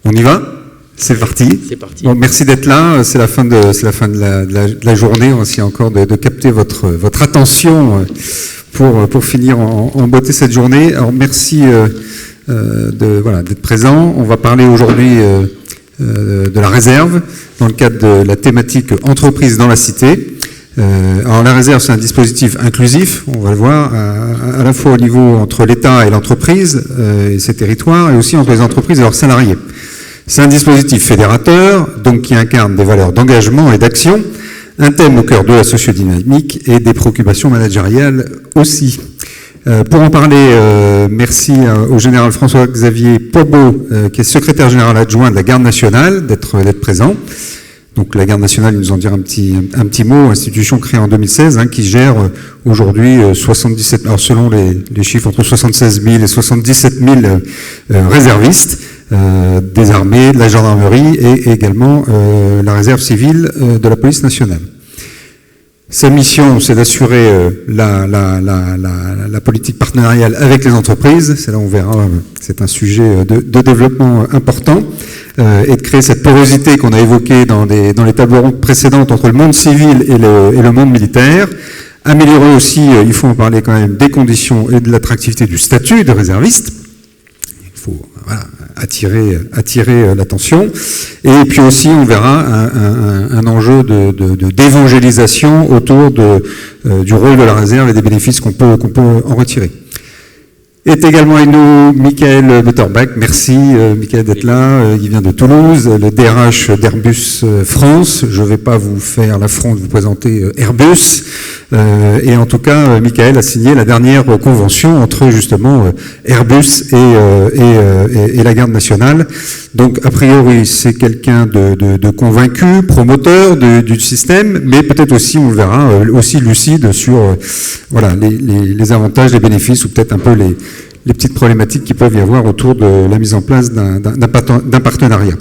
On y va? C'est parti. C'est parti. Bon, merci d'être là. C'est la fin de la journée. On va essayer encore de capter votre attention pour finir en beauté cette journée. Alors merci d'être présent. On va parler aujourd'hui de la réserve dans le cadre de la thématique entreprise dans la cité. Alors la réserve, c'est un dispositif inclusif, on va le voir, à la fois au niveau entre l'État et l'entreprise et ses territoires, et aussi entre les entreprises et leurs salariés. C'est un dispositif fédérateur, donc qui incarne des valeurs d'engagement et d'action, un thème au cœur de la sociodynamique et des préoccupations managériales aussi. Pour en parler, merci au général François-Xavier Pobot, qui est secrétaire général adjoint de la Garde nationale, d'être présent. Donc la Garde nationale, il nous en dire un petit mot, institution créée en 2016, qui gère aujourd'hui 77, alors selon les chiffres, entre 76 000 et 77 000 réservistes des armées, de la gendarmerie et également la réserve civile de la police nationale. Sa mission, c'est d'assurer la politique partenariale avec les entreprises. C'est là on verra, c'est un sujet de développement important, et de créer cette porosité qu'on a évoquée dans les tables rondes précédentes entre le monde civil et le monde militaire. Améliorer aussi, il faut en parler quand même, des conditions et de l'attractivité du statut de réserviste. Il faut attirer l'attention. Et puis aussi, on verra un enjeu d'évangélisation autour du rôle de la réserve et des bénéfices qu'on peut en retirer. Est également avec nous Michael Butterbach. Merci Michael d'être là. Il vient de Toulouse, le DRH d'Airbus France. Je ne vais pas vous faire l'affront de vous présenter Airbus. Et en tout cas, Michael a signé la dernière convention entre justement Airbus et la Garde nationale. Donc a priori, c'est quelqu'un de convaincu, promoteur du système, mais peut-être aussi, on le verra, aussi lucide sur les avantages, les bénéfices ou peut-être un peu les petites problématiques qu'il peuvent y avoir autour de la mise en place d'un partenariat.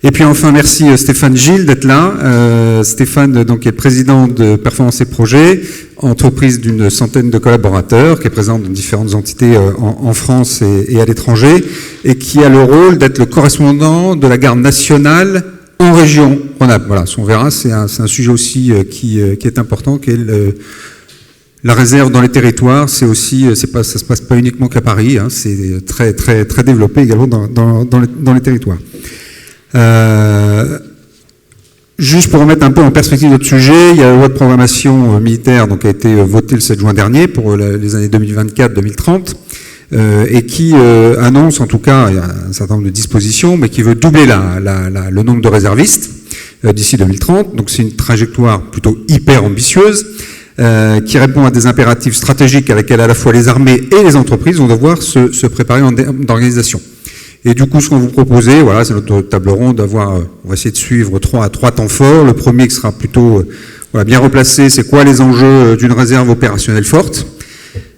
Et puis enfin, merci Stéphane Gilles d'être là. Stéphane donc est président de Performance et Projets, entreprise d'une centaine de collaborateurs, qui est présent dans différentes entités en France et à l'étranger, et qui a le rôle d'être le correspondant de la Garde nationale en région Rhône-Alpes. Voilà, on verra, c'est un sujet aussi qui est important, qui est la réserve dans les territoires. C'est aussi, ça se passe pas uniquement qu'à Paris, c'est très très très développé également dans les territoires. Juste pour remettre un peu en perspective notre sujet, il y a la loi de programmation militaire qui a été votée le 7 juin dernier pour les années 2024-2030 et qui annonce en tout cas un certain nombre de dispositions, mais qui veut doubler le nombre de réservistes d'ici 2030. Donc c'est une trajectoire plutôt hyper ambitieuse qui répond à des impératifs stratégiques à laquelle à la fois les armées et les entreprises vont devoir se préparer en termes d'organisation. Et du coup, ce qu'on vous propose, c'est notre table ronde, on va essayer de suivre trois temps forts. Le premier qui sera plutôt bien replacé, c'est quoi les enjeux d'une réserve opérationnelle forte.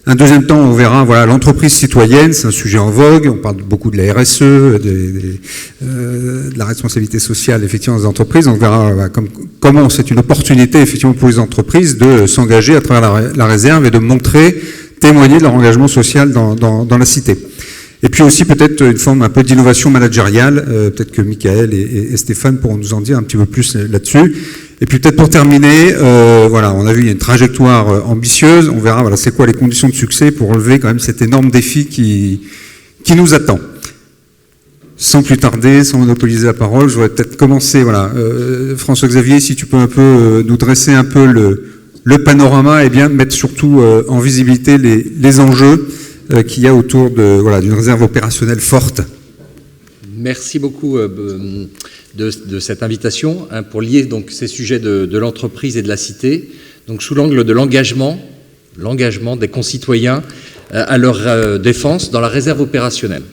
Un deuxième temps, on verra l'entreprise citoyenne, c'est un sujet en vogue. On parle beaucoup de la RSE, de la responsabilité sociale effectivement des entreprises. On verra comment c'est une opportunité effectivement pour les entreprises de s'engager à travers la réserve et de témoigner de leur engagement social dans la cité. Et puis aussi peut-être une forme un peu d'innovation managériale, peut-être que Michael et Stéphane pourront nous en dire un petit peu plus là-dessus. Et puis peut-être pour terminer, on a vu une trajectoire ambitieuse, on verra c'est quoi les conditions de succès pour relever quand même cet énorme défi qui nous attend. Sans plus tarder, sans monopoliser la parole, je voudrais peut-être commencer, François-Xavier, si tu peux un peu nous dresser un peu le panorama et bien mettre surtout en visibilité les enjeux qu'il y a autour d'une réserve opérationnelle forte. Merci beaucoup de cette invitation pour lier donc ces sujets de l'entreprise et de la cité, donc sous l'angle de l'engagement des concitoyens à leur défense dans la réserve opérationnelle.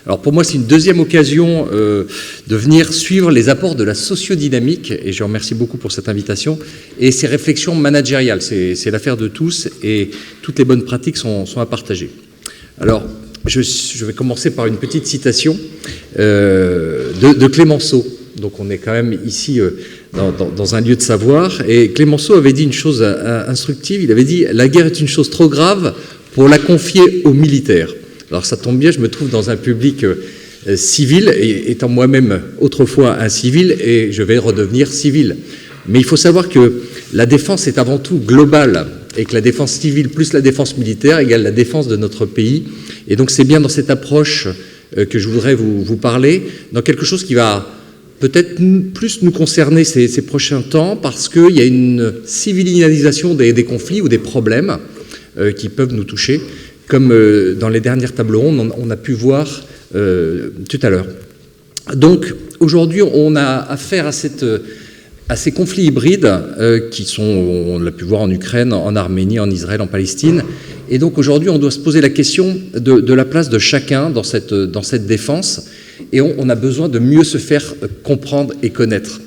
Alors pour moi, c'est une deuxième occasion de venir suivre les apports de la sociodynamique, et je remercie beaucoup pour cette invitation, et ces réflexions managériales. C'est l'affaire de tous, et toutes les bonnes pratiques sont à partager. Alors, je vais commencer par une petite citation de Clémenceau. Donc on est quand même ici dans un lieu de savoir, et Clémenceau avait dit une chose instructive, il avait dit « La guerre est une chose trop grave pour la confier aux militaires ». Alors ça tombe bien, je me trouve dans un public civil, et étant moi-même autrefois un civil, et je vais redevenir civil. Mais il faut savoir que la défense est avant tout globale, et que la défense civile plus la défense militaire égale la défense de notre pays. Et donc c'est bien dans cette approche que je voudrais vous parler, dans quelque chose qui va peut-être plus nous concerner ces prochains temps, parce qu'il y a une civilisation des conflits ou des problèmes qui peuvent nous toucher, comme dans les dernières tables rondes, on a pu voir tout à l'heure. Donc aujourd'hui, on a affaire à ces conflits hybrides qui sont, on l'a pu voir en Ukraine, en Arménie, en Israël, en Palestine. Et donc aujourd'hui, on doit se poser la question de la place de chacun dans cette défense. Et on a besoin de mieux se faire comprendre et connaître.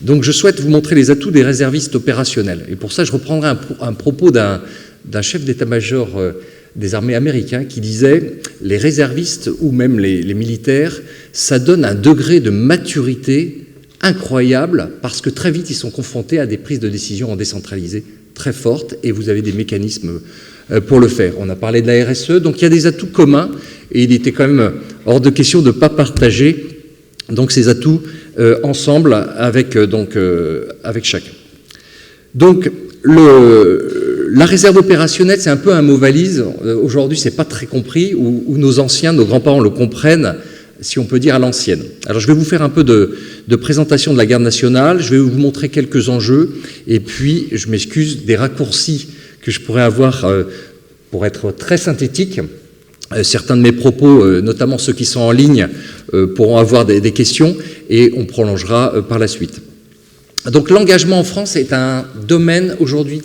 Donc je souhaite vous montrer les atouts des réservistes opérationnels. Et pour ça, je reprendrai un propos d'un chef d'état-major des armées américains qui disait « Les réservistes ou même les militaires, ça donne un degré de maturité incroyable parce que très vite, ils sont confrontés à des prises de décision en décentralisé très fortes et vous avez des mécanismes pour le faire. » On a parlé de la RSE, donc il y a des atouts communs et il était quand même hors de question de ne pas partager donc, ces atouts ensemble avec chacun. Donc, la réserve opérationnelle, c'est un peu un mot valise. Aujourd'hui, ce n'est pas très compris, ou nos anciens, nos grands-parents le comprennent, si on peut dire à l'ancienne. Alors, je vais vous faire un peu de présentation de la garde nationale, je vais vous montrer quelques enjeux, et puis, je m'excuse des raccourcis que je pourrais avoir pour être très synthétique. Certains de mes propos, notamment ceux qui sont en ligne, pourront avoir des questions, et on prolongera par la suite. Donc, l'engagement en France est un domaine aujourd'hui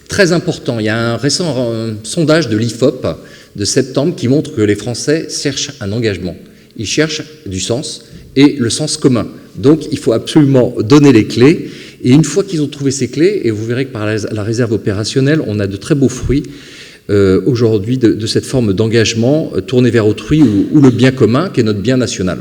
très important. Il y a un récent sondage de l'IFOP de septembre qui montre que les Français cherchent un engagement. Ils cherchent du sens et le sens commun. Donc, il faut absolument donner les clés. Et une fois qu'ils ont trouvé ces clés, et vous verrez que par la réserve opérationnelle, on a de très beaux fruits aujourd'hui de cette forme d'engagement tourné vers autrui ou le bien commun, qui est notre bien national.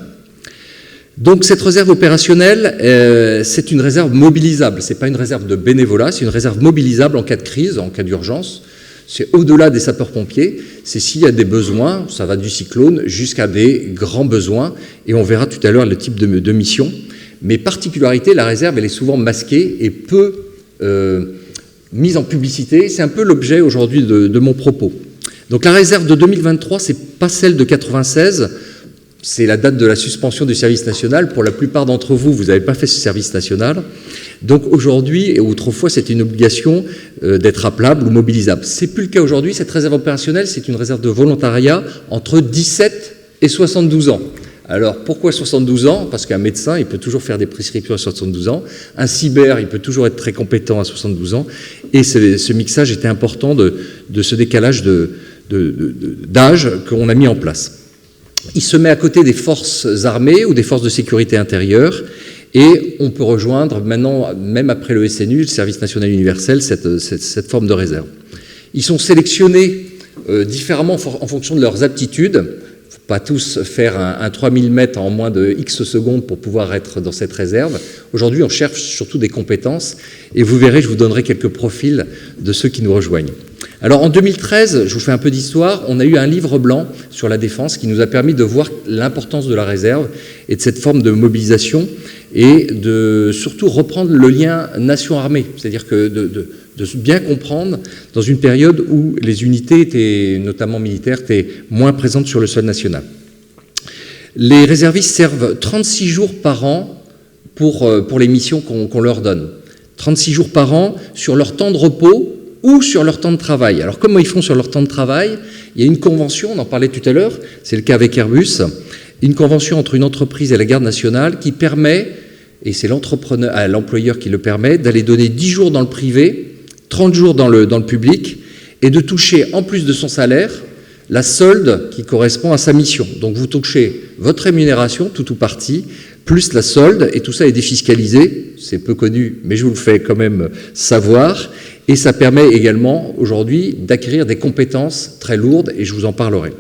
Donc cette réserve opérationnelle, c'est une réserve mobilisable. Ce n'est pas une réserve de bénévolat, c'est une réserve mobilisable en cas de crise, en cas d'urgence. C'est au-delà des sapeurs-pompiers, c'est s'il y a des besoins, ça va du cyclone jusqu'à des grands besoins, et on verra tout à l'heure le type de mission. Mais particularité, la réserve, elle est souvent masquée et peu mise en publicité. C'est un peu l'objet aujourd'hui de mon propos. Donc la réserve de 2023, c'est pas celle de 96. C'est la date de la suspension du service national. Pour la plupart d'entre vous, vous n'avez pas fait ce service national. Donc aujourd'hui, et autrefois, c'était une obligation d'être appelable ou mobilisable. Ce n'est plus le cas aujourd'hui. Cette réserve opérationnelle, c'est une réserve de volontariat entre 17 et 72 ans. Alors, pourquoi 72 ans? Parce qu'un médecin, il peut toujours faire des prescriptions à 72 ans. Un cyber, il peut toujours être très compétent à 72 ans. Et ce mixage était important de ce décalage d'âge qu'on a mis en place. Il se met à côté des forces armées ou des forces de sécurité intérieure et on peut rejoindre maintenant, même après le SNU, le service national universel, cette forme de réserve. Ils sont sélectionnés différemment en fonction de leurs aptitudes. Il ne faut pas tous faire un 3000 mètres en moins de X secondes pour pouvoir être dans cette réserve. Aujourd'hui, on cherche surtout des compétences et vous verrez, je vous donnerai quelques profils de ceux qui nous rejoignent. Alors en 2013, je vous fais un peu d'histoire, on a eu un livre blanc sur la défense qui nous a permis de voir l'importance de la réserve et de cette forme de mobilisation et de surtout reprendre le lien nation-armée, c'est-à-dire que de bien comprendre dans une période où les unités étaient, notamment militaires, étaient moins présentes sur le sol national. Les réservistes servent 36 jours par an pour les missions qu'on leur donne. 36 jours par an sur leur temps de repos ou sur leur temps de travail. Alors comment ils font sur leur temps de travail? Il y a une convention, on en parlait tout à l'heure, c'est le cas avec Airbus, une convention entre une entreprise et la garde nationale qui permet, et c'est l'employeur qui le permet, d'aller donner 10 jours dans le privé, 30 jours dans le public, et de toucher en plus de son salaire la solde qui correspond à sa mission. Donc vous touchez votre rémunération, tout ou partie, plus la solde, et tout ça est défiscalisé, c'est peu connu, mais je vous le fais quand même savoir, et ça permet également aujourd'hui d'acquérir des compétences très lourdes, et je vous en parlerai.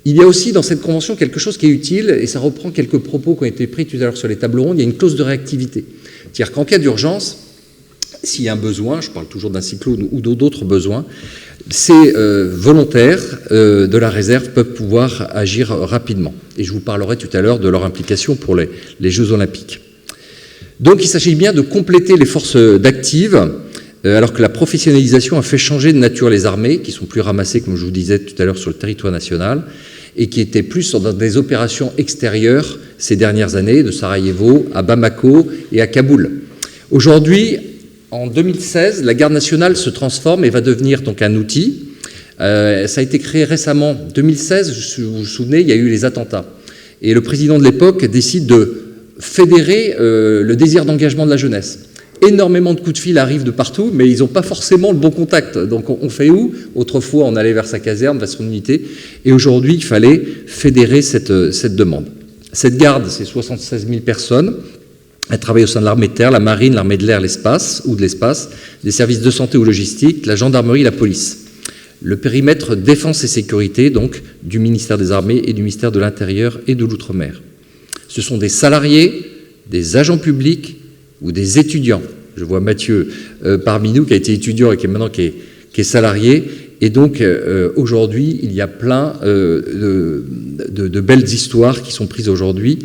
Il y a aussi dans cette convention quelque chose qui est utile, et ça reprend quelques propos qui ont été pris tout à l'heure sur les tables rondes, il y a une clause de réactivité. C'est-à-dire qu'en cas d'urgence, s'il y a un besoin, je parle toujours d'un cyclone ou d'autres besoins, ces volontaires de la réserve peuvent pouvoir agir rapidement. Et je vous parlerai tout à l'heure de leur implication pour les Jeux Olympiques. Donc il s'agit bien de compléter les forces d'active, alors que la professionnalisation a fait changer de nature les armées, qui sont plus ramassées, comme je vous disais tout à l'heure, sur le territoire national, et qui étaient plus dans des opérations extérieures ces dernières années, de Sarajevo à Bamako et à Kaboul. Aujourd'hui, en 2016, la garde nationale se transforme et va devenir donc un outil. Ça a été créé récemment. En 2016, vous vous souvenez, il y a eu les attentats. Et le président de l'époque décide de fédérer le désir d'engagement de la jeunesse. Énormément de coups de fil arrivent de partout, mais ils n'ont pas forcément le bon contact. Donc on fait où? Autrefois, on allait vers sa caserne, vers son unité. Et aujourd'hui, il fallait fédérer cette demande. Cette garde, c'est 76 000 personnes. Elle travaille au sein de l'armée de terre, la marine, l'armée de l'air, l'espace, des services de santé ou logistique, la gendarmerie, la police. Le périmètre défense et sécurité, donc, du ministère des Armées et du ministère de l'Intérieur et de l'Outre-mer. Ce sont des salariés, des agents publics ou des étudiants. Je vois Mathieu parmi nous qui a été étudiant et qui est maintenant qui est salarié. Et donc, aujourd'hui, il y a plein de belles histoires qui sont prises aujourd'hui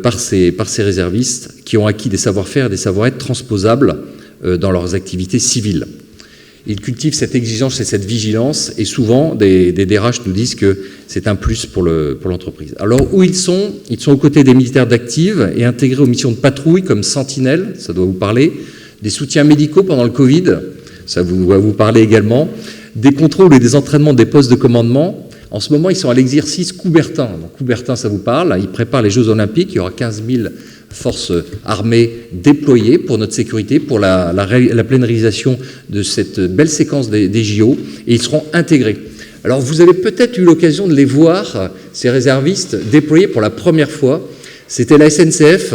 par ces réservistes qui ont acquis des savoir-faire et des savoir-être transposables dans leurs activités civiles. Ils cultivent cette exigence et cette vigilance, et souvent, des DRH nous disent que c'est un plus pour l'entreprise. Alors, où ils sont aux côtés des militaires d'active et intégrés aux missions de patrouille comme Sentinelle, ça doit vous parler, des soutiens médicaux pendant le Covid, ça va vous parler également, des contrôles et des entraînements des postes de commandement. En ce moment, ils sont à l'exercice Coubertin. Donc, Coubertin, ça vous parle. Ils préparent les Jeux Olympiques. Il y aura 15 000 forces armées déployées pour notre sécurité, pour la pleine réalisation de cette belle séquence des JO. Et ils seront intégrés. Alors, vous avez peut-être eu l'occasion de les voir, ces réservistes, déployés pour la première fois. C'était la SNCF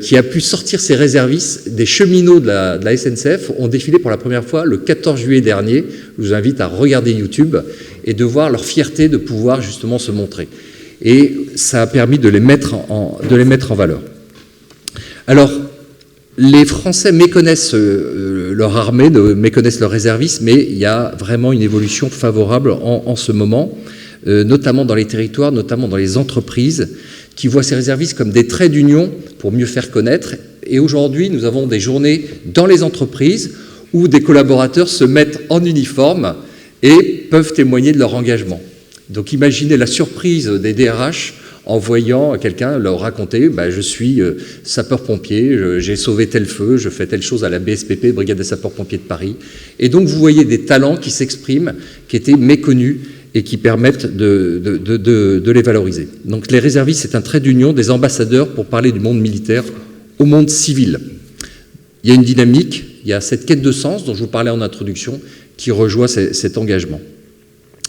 qui a pu sortir ses réservistes. Des cheminots de la SNCF ont défilé pour la première fois le 14 juillet dernier. Je vous invite à regarder YouTube et de voir leur fierté de pouvoir justement se montrer. Et ça a permis de les mettre en valeur. Alors, les Français méconnaissent leur armée, méconnaissent leurs réservistes, mais il y a vraiment une évolution favorable en ce moment, notamment dans les territoires, notamment dans les entreprises, qui voient ces réservistes comme des traits d'union pour mieux faire connaître. Et aujourd'hui, nous avons des journées dans les entreprises où des collaborateurs se mettent en uniforme et peuvent témoigner de leur engagement. Donc imaginez la surprise des DRH en voyant quelqu'un leur raconter « je suis sapeur-pompier, j'ai sauvé tel feu, je fais telle chose à la BSPP, Brigade des sapeurs-pompiers de Paris ». Et donc vous voyez des talents qui s'expriment, qui étaient méconnus et qui permettent de les valoriser. Donc les réservistes, c'est un trait d'union des ambassadeurs pour parler du monde militaire au monde civil. Il y a une dynamique, il y a cette quête de sens dont je vous parlais en introduction qui rejoint cet engagement.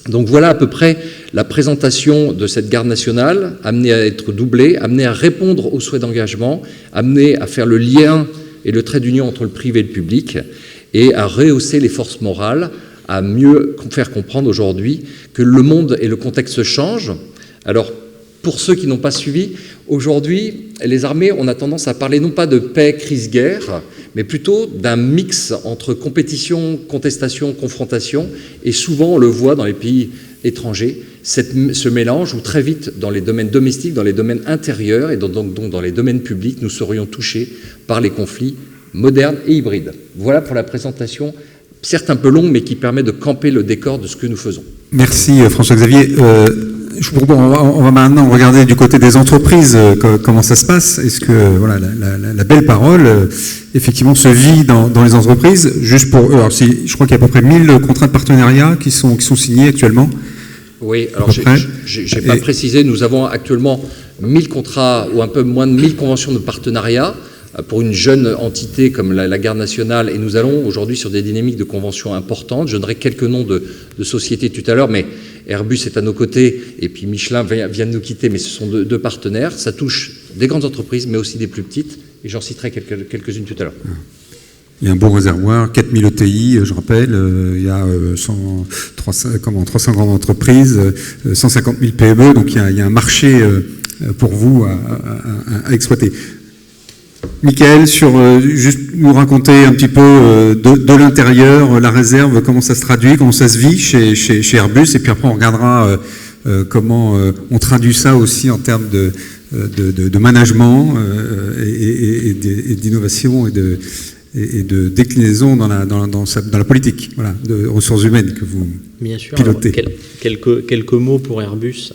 Donc voilà à peu près la présentation de cette garde nationale, amenée à être doublée, amenée à répondre aux souhaits d'engagement, amenée à faire le lien et le trait d'union entre le privé et le public, et à rehausser les forces morales, à mieux faire comprendre aujourd'hui que le monde et le contexte changent. Alors, pour ceux qui n'ont pas suivi, aujourd'hui, les armées, on a tendance à parler non pas de paix, crise, guerre, mais plutôt d'un mix entre compétition, contestation, confrontation, et souvent on le voit dans les pays étrangers, ce mélange où très vite, dans les domaines domestiques, dans les domaines intérieurs et donc dans les domaines publics, nous serions touchés par les conflits modernes et hybrides. Voilà pour la présentation, certes un peu longue, mais qui permet de camper le décor de ce que nous faisons. Merci François-Xavier. On va maintenant regarder du côté des entreprises comment ça se passe. Est-ce que la belle parole, effectivement, se vit dans les entreprises? Juste pour eux, je crois qu'il y a à peu près 1000 contrats de partenariat qui sont signés actuellement. Oui, alors je n'ai pas précisé, nous avons actuellement 1000 contrats ou un peu moins de 1000 conventions de partenariat pour une jeune entité comme la Garde nationale, et nous allons aujourd'hui sur des dynamiques de conventions importantes. Je donnerai quelques noms de sociétés tout à l'heure, mais Airbus est à nos côtés, et puis Michelin vient de nous quitter, mais ce sont deux partenaires. Ça touche des grandes entreprises, mais aussi des plus petites, et j'en citerai quelques-unes tout à l'heure. Il y a un bon réservoir, 4000 ETI, je rappelle, il y a 300 grandes entreprises, 150 000 PME, donc il y a un marché pour vous à exploiter. Michael, juste nous raconter un petit peu de l'intérieur, la réserve, comment ça se traduit, comment ça se vit chez Airbus, et puis après on regardera comment on traduit ça aussi en termes de management et d'innovation et de déclinaison dans la politique, voilà, de ressources humaines que vous pilotez. Bien sûr. Quelques mots pour Airbus.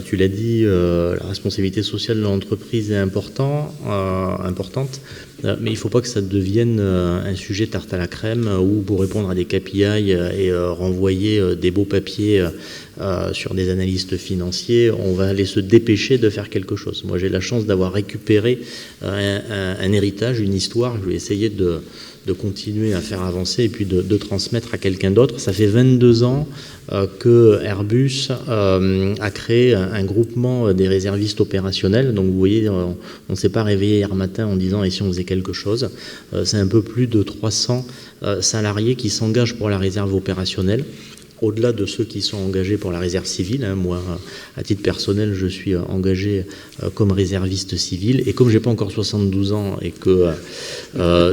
Tu l'as dit, la responsabilité sociale de l'entreprise est importante, mais il ne faut pas que ça devienne un sujet tarte à la crème où pour répondre à des KPI et renvoyer des beaux papiers sur des analystes financiers, on va aller se dépêcher de faire quelque chose. Moi, j'ai la chance d'avoir récupéré un héritage, une histoire. Je vais essayer de continuer à faire avancer et puis de transmettre à quelqu'un d'autre. Ça fait 22 ans que Airbus a créé un groupement des réservistes opérationnels. Donc vous voyez, on ne s'est pas réveillé hier matin en disant « et si on faisait quelque chose ?» C'est un peu plus de 300 salariés qui s'engagent pour la réserve opérationnelle, au-delà de ceux qui sont engagés pour la réserve civile. Moi, à titre personnel, je suis engagé comme réserviste civil. Et comme je n'ai pas encore 72 ans et que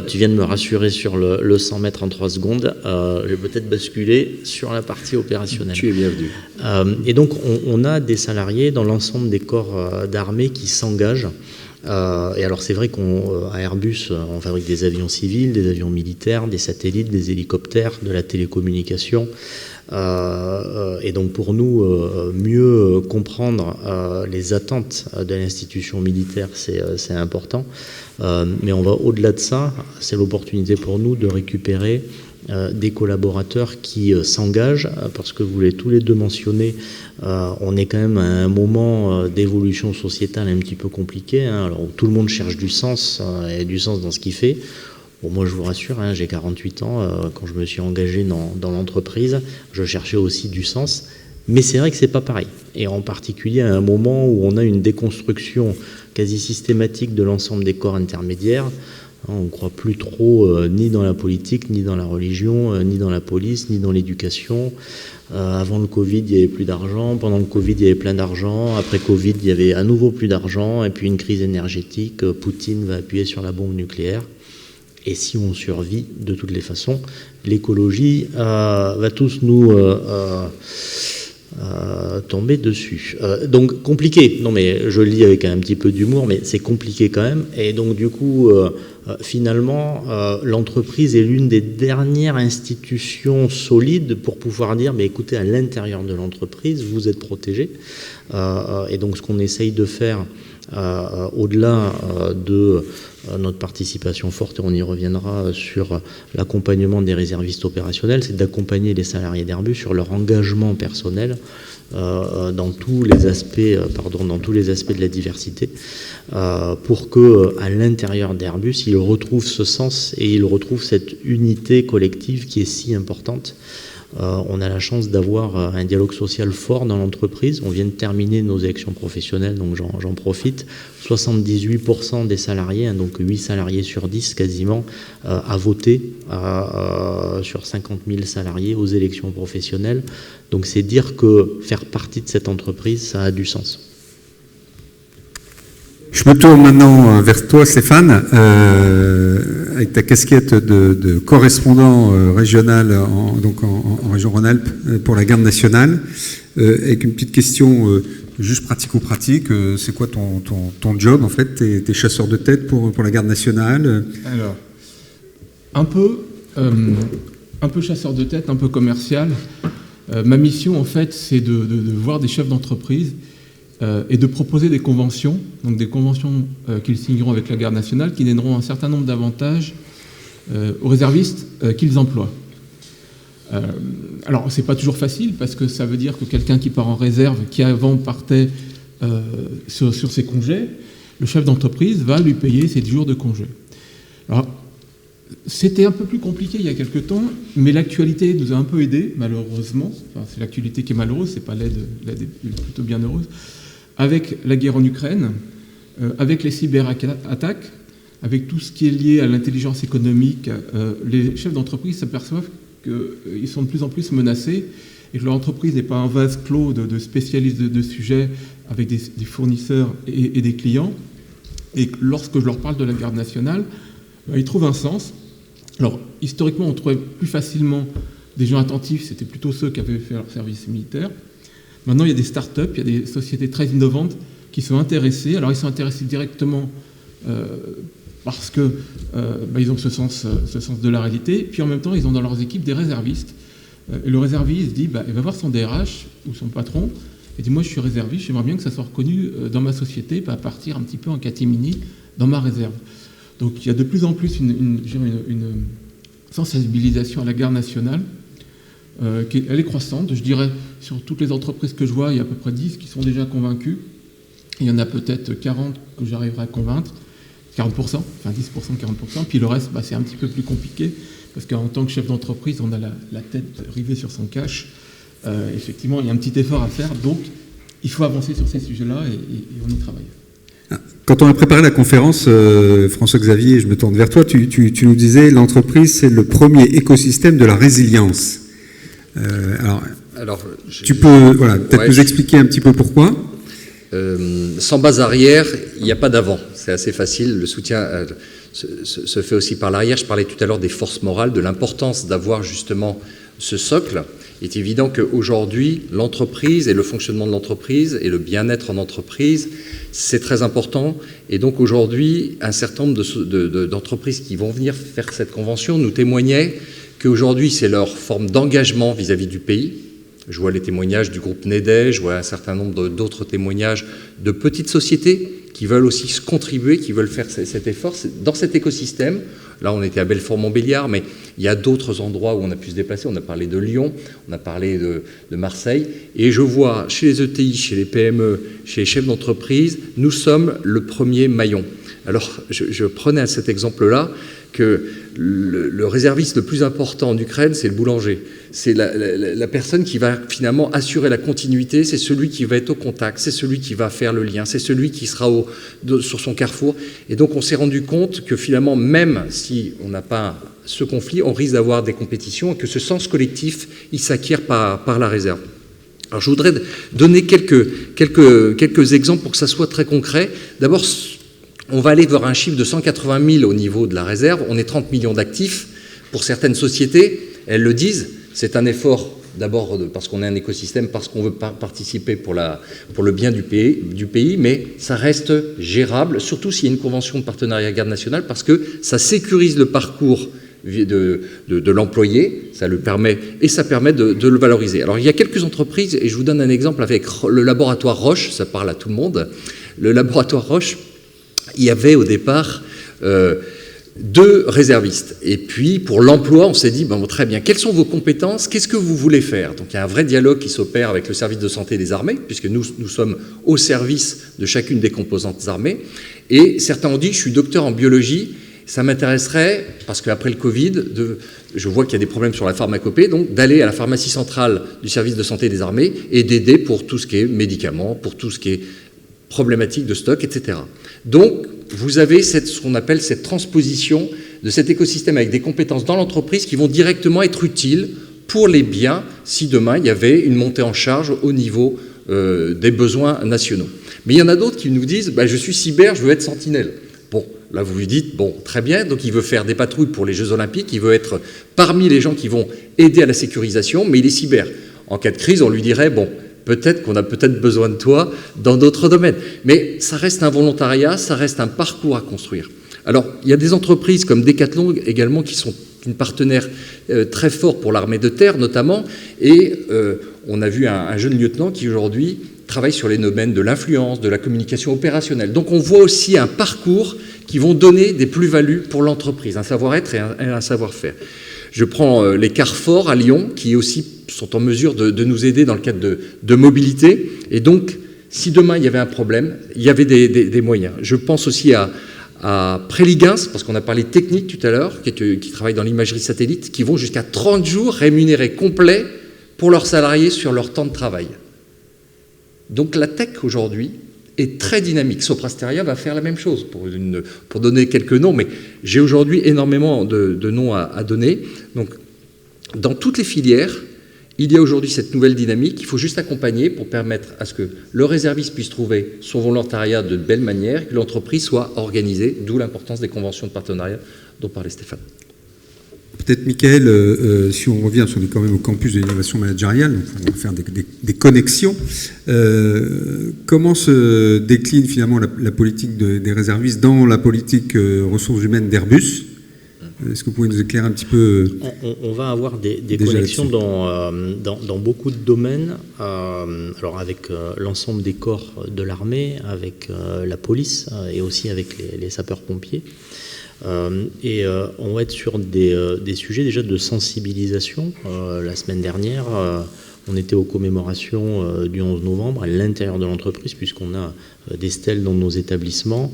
tu viens de me rassurer sur le 100 mètres en 3 secondes, je vais peut-être basculer sur la partie opérationnelle. Tu es bienvenu. Et donc, on a des salariés dans l'ensemble des corps d'armée qui s'engagent. Et alors c'est vrai qu'à Airbus, on fabrique des avions civils, des avions militaires, des satellites, des hélicoptères, de la télécommunication. Et donc pour nous, mieux comprendre les attentes de l'institution militaire, c'est important. Mais on va au-delà de ça. C'est l'opportunité pour nous de récupérer des collaborateurs qui s'engagent, parce que vous l'avez tous les deux mentionné, on est quand même à un moment d'évolution sociétale un petit peu compliqué, alors tout le monde cherche du sens, et du sens dans ce qu'il fait. Bon, moi je vous rassure, j'ai 48 ans, quand je me suis engagé dans l'entreprise, je cherchais aussi du sens, mais c'est vrai que c'est pas pareil, et en particulier à un moment où on a une déconstruction quasi systématique de l'ensemble des corps intermédiaires. On ne croit plus trop ni dans la politique, ni dans la religion, ni dans la police, ni dans l'éducation. Avant le Covid, il n'y avait plus d'argent. Pendant le Covid, il y avait plein d'argent. Après Covid, il y avait à nouveau plus d'argent. Et puis une crise énergétique. Poutine va appuyer sur la bombe nucléaire. Et si on survit, de toutes les façons, l'écologie va tous nous tomber dessus. Donc compliqué. Non mais je le dis avec un petit peu d'humour, mais c'est compliqué quand même. Et donc du coup, finalement, l'entreprise est l'une des dernières institutions solides pour pouvoir dire, mais écoutez, à l'intérieur de l'entreprise, vous êtes protégés. Et donc ce qu'on essaye de faire, au-delà de notre participation forte, et on y reviendra sur l'accompagnement des réservistes opérationnels, c'est d'accompagner les salariés d'Airbus sur leur engagement personnel dans tous les aspects de la diversité, pour que à l'intérieur d'Airbus, ils retrouvent ce sens et ils retrouvent cette unité collective qui est si importante. On a la chance d'avoir un dialogue social fort dans l'entreprise. On vient de terminer nos élections professionnelles, donc j'en profite. 78% des salariés, donc 8 salariés sur 10 quasiment, a voté sur 50 000 salariés aux élections professionnelles. Donc c'est dire que faire partie de cette entreprise, ça a du sens. Je me tourne maintenant vers toi, Stéphane, avec ta casquette de correspondant régional en région Rhône-Alpes pour la garde nationale, avec une petite question juste pratico-pratique. C'est quoi ton job en fait? T'es chasseur de tête pour la garde nationale? Alors, un peu chasseur de tête, un peu commercial. Ma mission en fait, c'est de voir des chefs d'entreprise et de proposer des conventions, donc des conventions qu'ils signeront avec la garde nationale, qui donneront un certain nombre d'avantages aux réservistes qu'ils emploient. Alors, c'est pas toujours facile, parce que ça veut dire que quelqu'un qui part en réserve, qui avant partait sur ses congés, le chef d'entreprise va lui payer ses 10 jours de congé. Alors, c'était un peu plus compliqué il y a quelques temps, mais l'actualité nous a un peu aidés, malheureusement. Enfin, c'est l'actualité qui est malheureuse, c'est pas l'aide est plutôt bien heureuse. Avec la guerre en Ukraine, avec les cyberattaques, avec tout ce qui est lié à l'intelligence économique, les chefs d'entreprise s'aperçoivent qu'ils sont de plus en plus menacés et que leur entreprise n'est pas un vase clos de spécialistes de sujets avec des fournisseurs et des clients, Et lorsque je leur parle de la garde nationale, ils trouvent un sens. Alors, historiquement, on trouvait plus facilement des gens attentifs, c'était plutôt ceux qui avaient fait leur service militaire. Maintenant, il y a des start-up, il y a des sociétés très innovantes qui sont intéressées. Alors, ils sont intéressés directement parce que ils ont ce sens de la réalité. Puis en même temps, ils ont dans leurs équipes des réservistes. Et le réserviste dit, il va voir son DRH ou son patron et dit, moi, je suis réserviste, j'aimerais bien que ça soit reconnu dans ma société, à partir un petit peu en catimini dans ma réserve. Donc, il y a de plus en plus une sensibilisation à la garde nationale. Elle est croissante, je dirais, sur toutes les entreprises que je vois, il y a à peu près 10 qui sont déjà convaincus. Il y en a peut-être 40 que j'arriverai à convaincre, 40%, enfin 10%, 40%, puis le reste, c'est un petit peu plus compliqué, parce qu'en tant que chef d'entreprise, on a la tête rivée sur son cache. Effectivement, il y a un petit effort à faire, donc il faut avancer sur ces sujets-là et on y travaille. Quand on a préparé la conférence, François-Xavier, je me tourne vers toi, tu nous disais l'entreprise, c'est le premier écosystème de la résilience. Tu peux peut-être nous expliquer un petit peu pourquoi. Sans base arrière, il n'y a pas d'avant. C'est assez facile. Le soutien se fait aussi par l'arrière. Je parlais tout à l'heure des forces morales, de l'importance d'avoir justement ce socle. Il est évident qu'aujourd'hui, l'entreprise et le fonctionnement de l'entreprise et le bien-être en entreprise, c'est très important. Et donc aujourd'hui, un certain nombre d'entreprises qui vont venir faire cette convention nous témoignaient qu'aujourd'hui, c'est leur forme d'engagement vis-à-vis du pays. Je vois les témoignages du groupe Nedey, je vois un certain nombre d'autres témoignages de petites sociétés qui veulent aussi contribuer, qui veulent faire cet effort dans cet écosystème. Là, on était à Belfort-Montbéliard, mais il y a d'autres endroits où on a pu se déplacer. On a parlé de Lyon, on a parlé de Marseille. Et je vois chez les ETI, chez les PME, chez les chefs d'entreprise, nous sommes le premier maillon. Alors, je prenais à cet exemple-là que le réserviste le plus important en Ukraine, c'est le boulanger. C'est la personne qui va finalement assurer la continuité, c'est celui qui va être au contact, c'est celui qui va faire le lien, c'est celui qui sera sur son carrefour. Et donc on s'est rendu compte que finalement, même si on n'a pas ce conflit, on risque d'avoir des compétitions et que ce sens collectif, il s'acquiert par la réserve. Alors je voudrais donner quelques exemples pour que ça soit très concret. D'abord, on va aller vers un chiffre de 180 000 au niveau de la réserve. On est 30 millions d'actifs. Pour certaines sociétés, elles le disent, c'est un effort d'abord parce qu'on est un écosystème, parce qu'on veut participer pour le bien du pays, mais ça reste gérable, surtout s'il y a une convention de partenariat garde nationale, parce que ça sécurise le parcours de l'employé, ça le permet, et ça permet de le valoriser. Alors il y a quelques entreprises, et je vous donne un exemple avec le laboratoire Roche, ça parle à tout le monde. Le laboratoire Roche, il y avait au départ 2 réservistes. Et puis, pour l'emploi, on s'est dit, très bien, quelles sont vos compétences? Qu'est-ce que vous voulez faire? Donc, il y a un vrai dialogue qui s'opère avec le service de santé des armées, puisque nous sommes au service de chacune des composantes armées. Et certains ont dit, je suis docteur en biologie, ça m'intéresserait, parce qu'après le Covid, je vois qu'il y a des problèmes sur la pharmacopée, donc d'aller à la pharmacie centrale du service de santé des armées et d'aider pour tout ce qui est médicaments, pour tout ce qui est problématique de stock, etc. Donc, vous avez ce qu'on appelle cette transposition de cet écosystème avec des compétences dans l'entreprise qui vont directement être utiles pour les biens si demain il y avait une montée en charge au niveau des besoins nationaux. Mais il y en a d'autres qui nous disent je suis cyber, je veux être sentinelle. Bon, là vous lui dites, très bien, donc il veut faire des patrouilles pour les Jeux Olympiques, il veut être parmi les gens qui vont aider à la sécurisation, mais il est cyber. En cas de crise, on lui dirait, peut-être qu'on a besoin de toi dans d'autres domaines. Mais ça reste un volontariat, ça reste un parcours à construire. Alors, il y a des entreprises comme Decathlon également qui sont une partenaire très fort pour l'armée de terre notamment. Et on a vu un jeune lieutenant qui aujourd'hui travaille sur les domaines de l'influence, de la communication opérationnelle. Donc on voit aussi un parcours qui vont donner des plus-values pour l'entreprise, un savoir-être et un savoir-faire. Je prends les Carrefour à Lyon qui aussi sont en mesure de nous aider dans le cadre de mobilité. Et donc, si demain il y avait un problème, il y avait des moyens. Je pense aussi à Préligens, parce qu'on a parlé de technique tout à l'heure, qui travaille dans l'imagerie satellite, qui vont jusqu'à 30 jours rémunérés complets pour leurs salariés sur leur temps de travail. Donc la tech aujourd'hui est très dynamique. Soprasteria va faire la même chose, pour donner quelques noms, mais j'ai aujourd'hui énormément de noms à donner. Donc, dans toutes les filières, Il y a aujourd'hui cette nouvelle dynamique, il faut juste accompagner pour permettre à ce que le réserviste puisse trouver son volontariat de belle manière, que l'entreprise soit organisée, d'où l'importance des conventions de partenariat dont parlait Stéphane. Peut-être, Michael, si on revient, parce qu'on est quand même au campus de l'innovation managériale, donc on va faire des connexions. Comment se décline finalement la politique des réservistes dans la politique ressources humaines d'Airbus ? Est-ce que vous pouvez nous éclairer un petit peu on va avoir des connexions dans beaucoup de domaines, alors avec l'ensemble des corps de l'armée, avec la police et aussi avec les sapeurs-pompiers. On va être sur des sujets déjà de sensibilisation. La semaine dernière, on était aux commémorations du 11 novembre à l'intérieur de l'entreprise, puisqu'on a des stèles dans nos établissements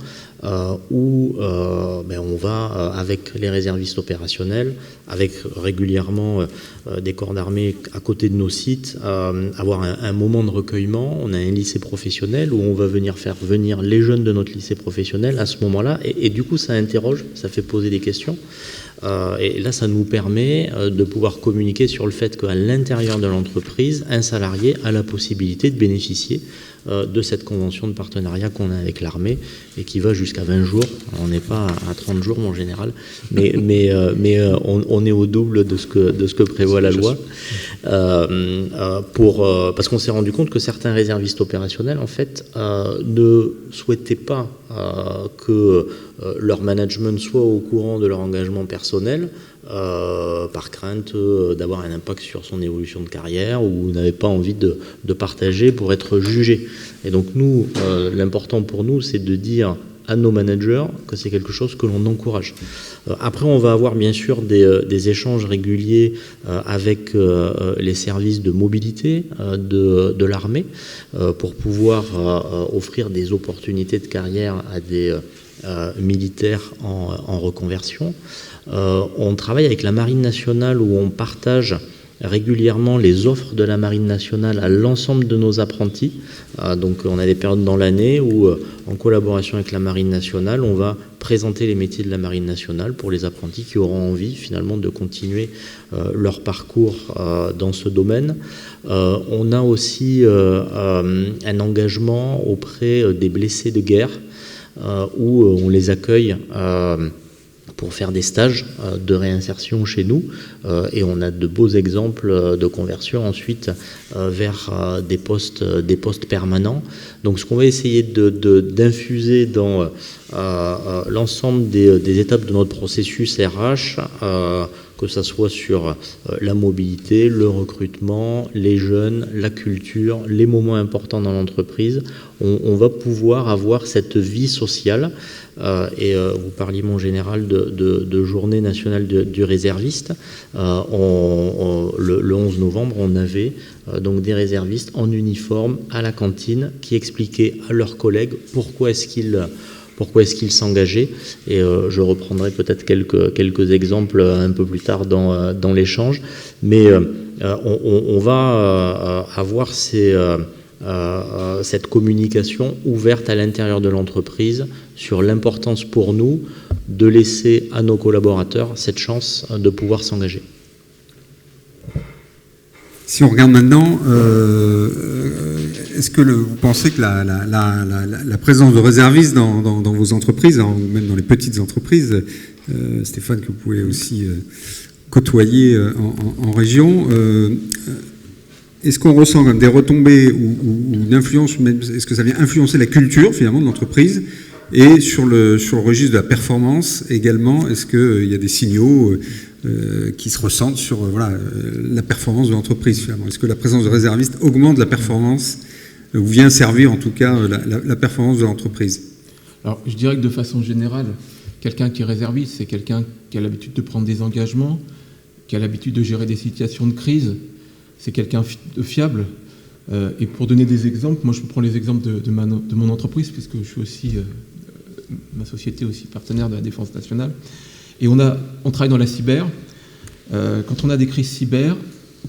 où on va, avec les réservistes opérationnels, avec régulièrement des corps d'armée à côté de nos sites, avoir un moment de recueillement. On a un lycée professionnel où on va faire venir les jeunes de notre lycée professionnel à ce moment-là. Et du coup, ça interroge, ça fait poser des questions. Et là, ça nous permet de pouvoir communiquer sur le fait qu'à l'intérieur de l'entreprise, un salarié a la possibilité de bénéficier de cette convention de partenariat qu'on a avec l'armée et qui va jusqu'à 20 jours. On n'est pas à 30 jours en général, mais on est au double de ce que prévoit la loi. Parce qu'on s'est rendu compte que certains réservistes opérationnels, en fait, ne souhaitaient pas que leur management soit au courant de leur engagement personnel, par crainte d'avoir un impact sur son évolution de carrière, ou n'avaient pas envie de partager pour être jugés. Et donc nous, l'important pour nous, c'est de dire à nos managers que c'est quelque chose que l'on encourage. Après, on va avoir bien sûr des échanges réguliers avec les services de mobilité de l'armée pour pouvoir offrir des opportunités de carrière à des militaires en reconversion. On travaille avec la Marine nationale où on partage régulièrement les offres de la Marine nationale à l'ensemble de nos apprentis. Donc on a des périodes dans l'année où, en collaboration avec la Marine nationale, on va présenter les métiers de la Marine nationale pour les apprentis qui auront envie finalement de continuer leur parcours dans ce domaine. On a aussi un engagement auprès des blessés de guerre où on les accueille pour faire des stages de réinsertion chez nous, et on a de beaux exemples de conversion ensuite vers des postes permanents. Donc ce qu'on va essayer d'infuser dans l'ensemble des étapes de notre processus RH, que ça soit sur la mobilité, le recrutement, les jeunes, la culture, les moments importants dans l'entreprise, on va pouvoir avoir cette vie sociale. Vous parliez, mon général, de journée nationale du réserviste. Le 11 novembre, on avait donc des réservistes en uniforme à la cantine qui expliquaient à leurs collègues pourquoi est-ce qu'ils s'engageaient. Et je reprendrai peut-être quelques exemples un peu plus tard dans l'échange. Mais on va avoir cette communication ouverte à l'intérieur de l'entreprise sur l'importance pour nous de laisser à nos collaborateurs cette chance de pouvoir s'engager. Si on regarde maintenant, est-ce que vous pensez que la présence de réservistes dans vos entreprises, ou même dans les petites entreprises, Stéphane, que vous pouvez aussi côtoyer en région, est-ce qu'on ressent des retombées ou une influence, est-ce que ça vient influencer la culture finalement de l'entreprise? Et sur le registre de la performance également, est-ce qu'il y a des signaux qui se ressentent sur la performance de l'entreprise finalement? Est-ce que la présence de réservistes augmente la performance ou vient servir en tout cas la performance de l'entreprise? Alors je dirais que de façon générale, quelqu'un qui est réserviste, c'est quelqu'un qui a l'habitude de prendre des engagements, qui a l'habitude de gérer des situations de crise. C'est quelqu'un de fiable. Et pour donner des exemples, moi je prends les exemples de mon entreprise, puisque je suis aussi, ma société aussi partenaire de la Défense nationale. Et on travaille dans la cyber. Quand on a des crises cyber,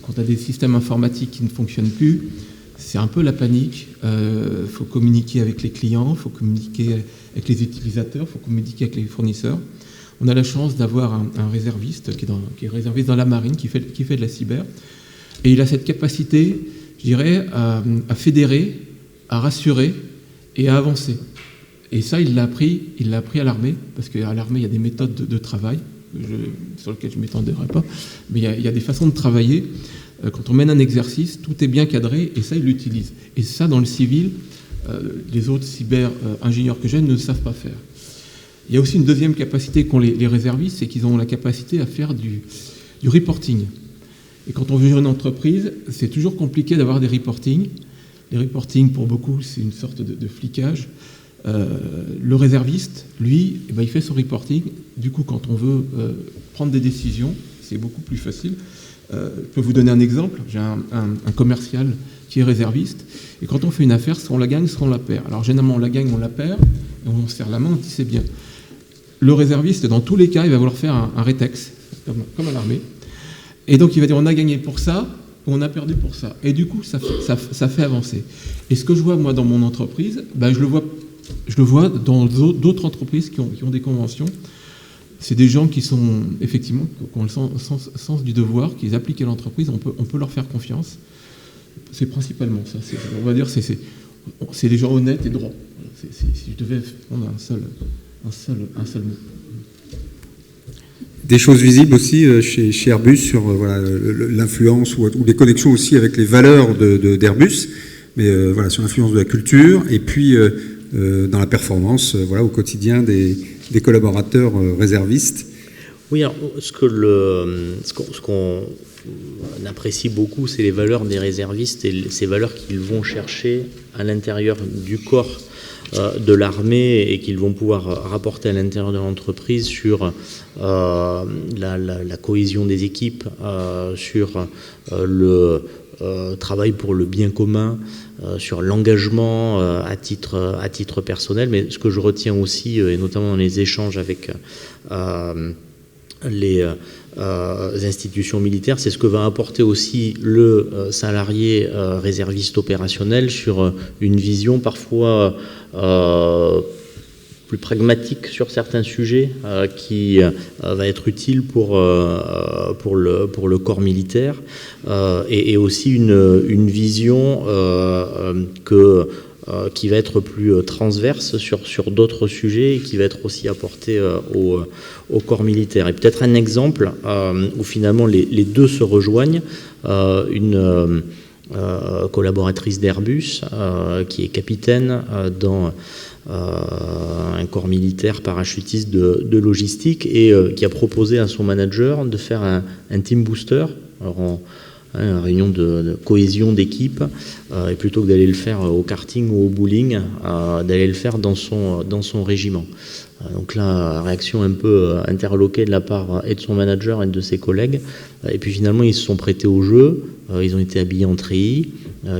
quand on a des systèmes informatiques qui ne fonctionnent plus, c'est un peu la panique. Il faut communiquer avec les clients, il faut communiquer avec les utilisateurs, il faut communiquer avec les fournisseurs. On a la chance d'avoir un réserviste qui est réserviste dans la marine, qui fait de la cyber. Et il a cette capacité, je dirais, à fédérer, à rassurer et à avancer. Et ça, il l'a appris à l'armée, parce qu'à l'armée, il y a des méthodes de travail sur lesquelles je ne m'étendrai pas, mais il y a des façons de travailler. Quand on mène un exercice, tout est bien cadré, et ça, il l'utilise. Et ça, dans le civil, les autres cyber-ingénieurs que j'ai ne savent pas faire. Il y a aussi une deuxième capacité qu'ont les réservistes, c'est qu'ils ont la capacité à faire du reporting. Et quand on veut une entreprise, c'est toujours compliqué d'avoir des reportings. Les reportings, pour beaucoup, c'est une sorte de flicage. Le réserviste, lui, il fait son reporting. Du coup, quand on veut prendre des décisions, c'est beaucoup plus facile. Je peux vous donner un exemple. J'ai un commercial qui est réserviste. Et quand on fait une affaire, soit on la gagne, soit on la perd. Alors, généralement, on la gagne, on la perd. Et on se serre la main, on dit c'est bien. Le réserviste, dans tous les cas, il va vouloir faire un rétex, comme à l'armée. Et donc, il va dire on a gagné pour ça, ou on a perdu pour ça. Et du coup, ça fait avancer. Et ce que je vois, moi, dans mon entreprise, je le vois dans d'autres entreprises qui ont des conventions. C'est des gens qui sont, effectivement, qui ont le sens du devoir, qui appliquent à l'entreprise. On peut leur faire confiance. C'est principalement ça. On va dire c'est des gens honnêtes et droits. Si je devais prendre un seul mot. Des choses visibles aussi chez Airbus sur l'influence ou les connexions aussi avec les valeurs d'Airbus, mais sur l'influence de la culture et puis dans la performance au quotidien des collaborateurs réservistes. Oui, alors, ce qu'on apprécie beaucoup, c'est les valeurs des réservistes et ces valeurs qu'ils vont chercher à l'intérieur du corps de l'armée et qu'ils vont pouvoir rapporter à l'intérieur de l'entreprise sur la cohésion des équipes, sur le travail pour le bien commun, sur l'engagement à titre personnel. Mais ce que je retiens aussi, et notamment dans les échanges avec les institutions militaires, c'est ce que va apporter aussi le salarié réserviste opérationnel sur une vision parfois plus pragmatique sur certains sujets qui va être utile pour le corps militaire et aussi une vision qui va être plus transverse sur d'autres sujets et qui va être aussi apportée au corps militaire. Et peut-être un exemple où finalement les deux se rejoignent, une collaboratrice d'Airbus qui est capitaine dans un corps militaire parachutiste de logistique et qui a proposé à son manager de faire un team booster. Alors une réunion de cohésion d'équipe, et plutôt que d'aller le faire au karting ou au bowling, d'aller le faire dans son régiment. Donc là, réaction un peu interloquée de la part et de son manager et de ses collègues. Et puis finalement, ils se sont prêtés au jeu, ils ont été habillés en treillis,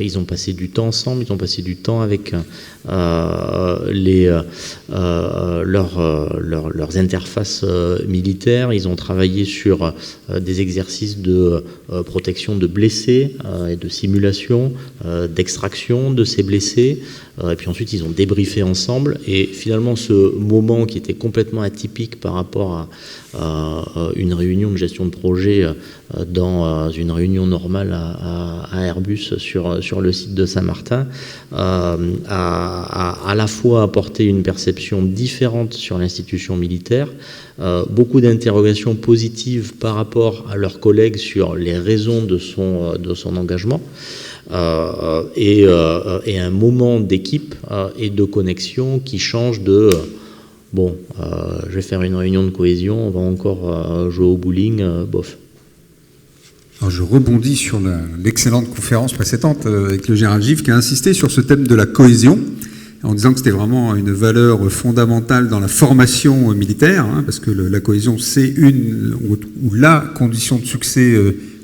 ils ont passé du temps ensemble, ils ont passé du temps avec leurs interfaces militaires, ils ont travaillé sur des exercices de protection de blessés et de simulation, d'extraction de ces blessés. Et puis ensuite, ils ont débriefé ensemble. Et finalement, ce moment qui était complètement atypique par rapport à une réunion de gestion de projet dans une réunion normale à Airbus sur le site de Saint-Martin, a à la fois apporté une perception différente sur l'institution militaire, beaucoup d'interrogations positives par rapport à leurs collègues sur les raisons de son engagement, et un moment d'équipe et de connexion qui change de je vais faire une réunion de cohésion, on va encore jouer au bowling, bof. Alors je rebondis sur l'excellente conférence précédente avec le général Gif qui a insisté sur ce thème de la cohésion en disant que c'était vraiment une valeur fondamentale dans la formation militaire, parce que la cohésion c'est une ou la condition de succès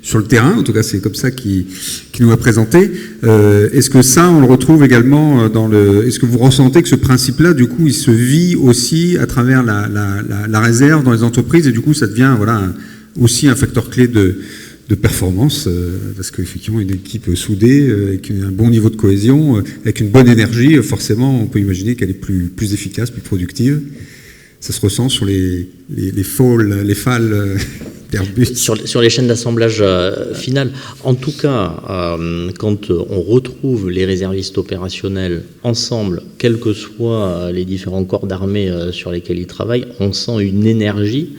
sur le terrain, en tout cas c'est comme ça qu'il nous a présenté. Est-ce que ça on le retrouve également est-ce que vous ressentez que ce principe-là du coup il se vit aussi à travers la réserve dans les entreprises et du coup ça devient aussi un facteur clé de performance, parce qu'effectivement une équipe soudée, avec un bon niveau de cohésion, avec une bonne énergie, forcément on peut imaginer qu'elle est plus efficace, plus productive. Ça se ressent sur les FAL d'Airbus. Sur les chaînes d'assemblage finales. En tout cas, quand on retrouve les réservistes opérationnels ensemble, quels que soient les différents corps d'armée sur lesquels ils travaillent, on sent une énergie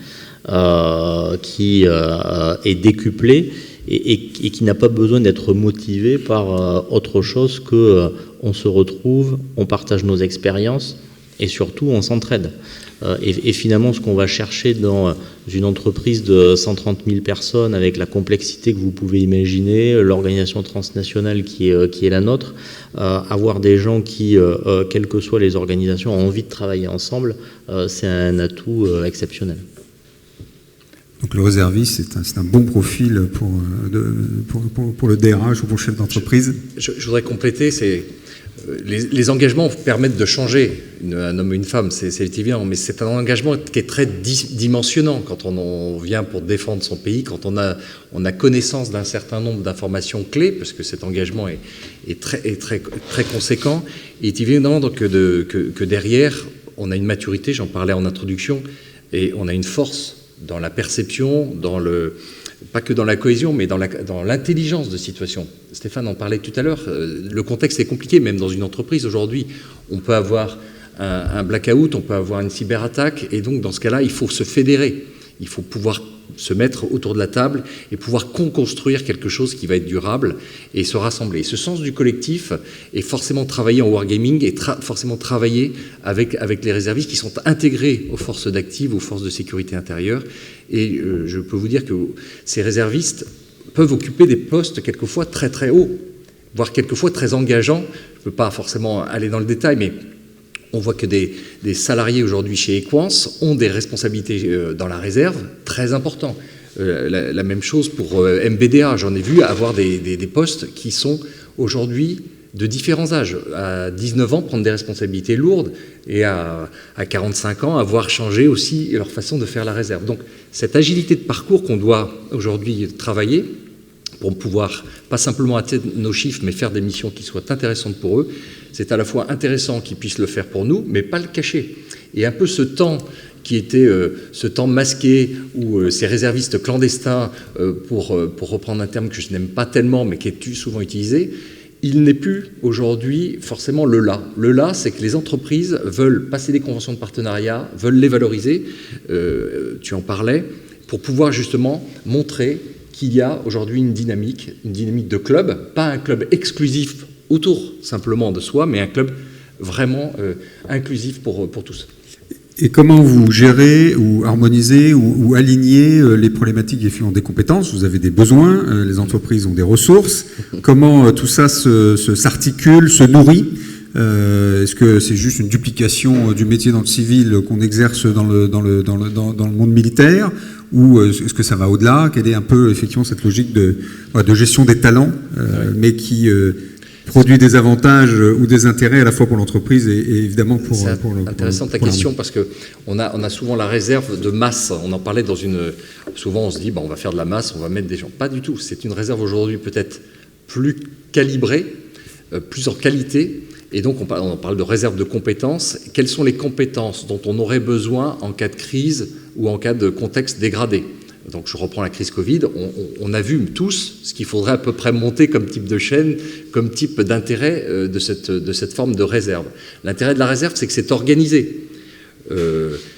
qui est décuplée et qui n'a pas besoin d'être motivée par autre chose que on se retrouve, on partage nos expériences et surtout on s'entraide. Et finalement, ce qu'on va chercher dans une entreprise de 130 000 personnes, avec la complexité que vous pouvez imaginer, l'organisation transnationale qui est la nôtre, avoir des gens qui, quelles que soient les organisations, ont envie de travailler ensemble, c'est un atout exceptionnel. Donc le réserviste, c'est un bon profil pour le DRH ou pour le chef d'entreprise. Je voudrais compléter, les engagements permettent de changer un homme ou une femme, c'est évident, mais c'est un engagement qui est très dimensionnant quand on vient pour défendre son pays, quand on a connaissance d'un certain nombre d'informations clés, parce que cet engagement est très conséquent. Il est évident que derrière, on a une maturité, j'en parlais en introduction, et on a une force dans la perception, pas que dans la cohésion, mais dans l'intelligence de situation. Stéphane en parlait tout à l'heure, le contexte est compliqué, même dans une entreprise aujourd'hui. On peut avoir un blackout, on peut avoir une cyberattaque, et donc dans ce cas-là, il faut se fédérer. Il faut pouvoir se mettre autour de la table et pouvoir construire quelque chose qui va être durable et se rassembler. Et ce sens du collectif est forcément travaillé en wargaming et forcément travaillé avec les réservistes qui sont intégrés aux forces d'active, aux forces de sécurité intérieure. Et je peux vous dire que ces réservistes peuvent occuper des postes quelquefois très très hauts, voire quelquefois très engageants. Je ne peux pas forcément aller dans le détail, mais on voit que des salariés aujourd'hui chez Equans ont des responsabilités dans la réserve très importantes. La même chose pour MBDA. J'en ai vu avoir des postes qui sont aujourd'hui de différents âges. À 19 ans, prendre des responsabilités lourdes et à 45 ans, avoir changé aussi leur façon de faire la réserve. Donc cette agilité de parcours qu'on doit aujourd'hui travailler pour pouvoir pas simplement atteindre nos chiffres, mais faire des missions qui soient intéressantes pour eux, c'est à la fois intéressant qu'ils puissent le faire pour nous, mais pas le cacher. Et un peu ce temps qui était ce temps masqué, où ces réservistes clandestins, pour reprendre un terme que je n'aime pas tellement, mais qui est souvent utilisé, il n'est plus aujourd'hui forcément le là. Le là, c'est que les entreprises veulent passer des conventions de partenariat, veulent les valoriser, tu en parlais, pour pouvoir justement montrer qu'il y a aujourd'hui une dynamique de club, pas un club exclusif autour simplement de soi, mais un club vraiment inclusif pour tous. Et comment vous gérez ou harmonisez ou alignez les problématiques des compétences? Vous avez des besoins, les entreprises ont des ressources. Comment tout ça s'articule, se nourrit? Est-ce que c'est juste une duplication du métier dans le civil qu'on exerce dans le monde militaire? Ou est-ce que ça va au-delà? Quelle est un peu effectivement cette logique de gestion des talents, mais qui produit des avantages ou des intérêts à la fois pour l'entreprise et évidemment pour le... C'est intéressant ta question, parce qu'on a souvent la réserve de masse. On en parlait souvent on se dit on va faire de la masse, on va mettre des gens. Pas du tout. C'est une réserve aujourd'hui peut-être plus calibrée, plus en qualité. Et donc on parle de réserve de compétences. Quelles sont les compétences dont on aurait besoin en cas de crise ou en cas de contexte dégradé? Donc je reprends la crise Covid, on a vu tous ce qu'il faudrait à peu près monter comme type de chaîne, comme type d'intérêt de cette forme de réserve. L'intérêt de la réserve, c'est que c'est organisé.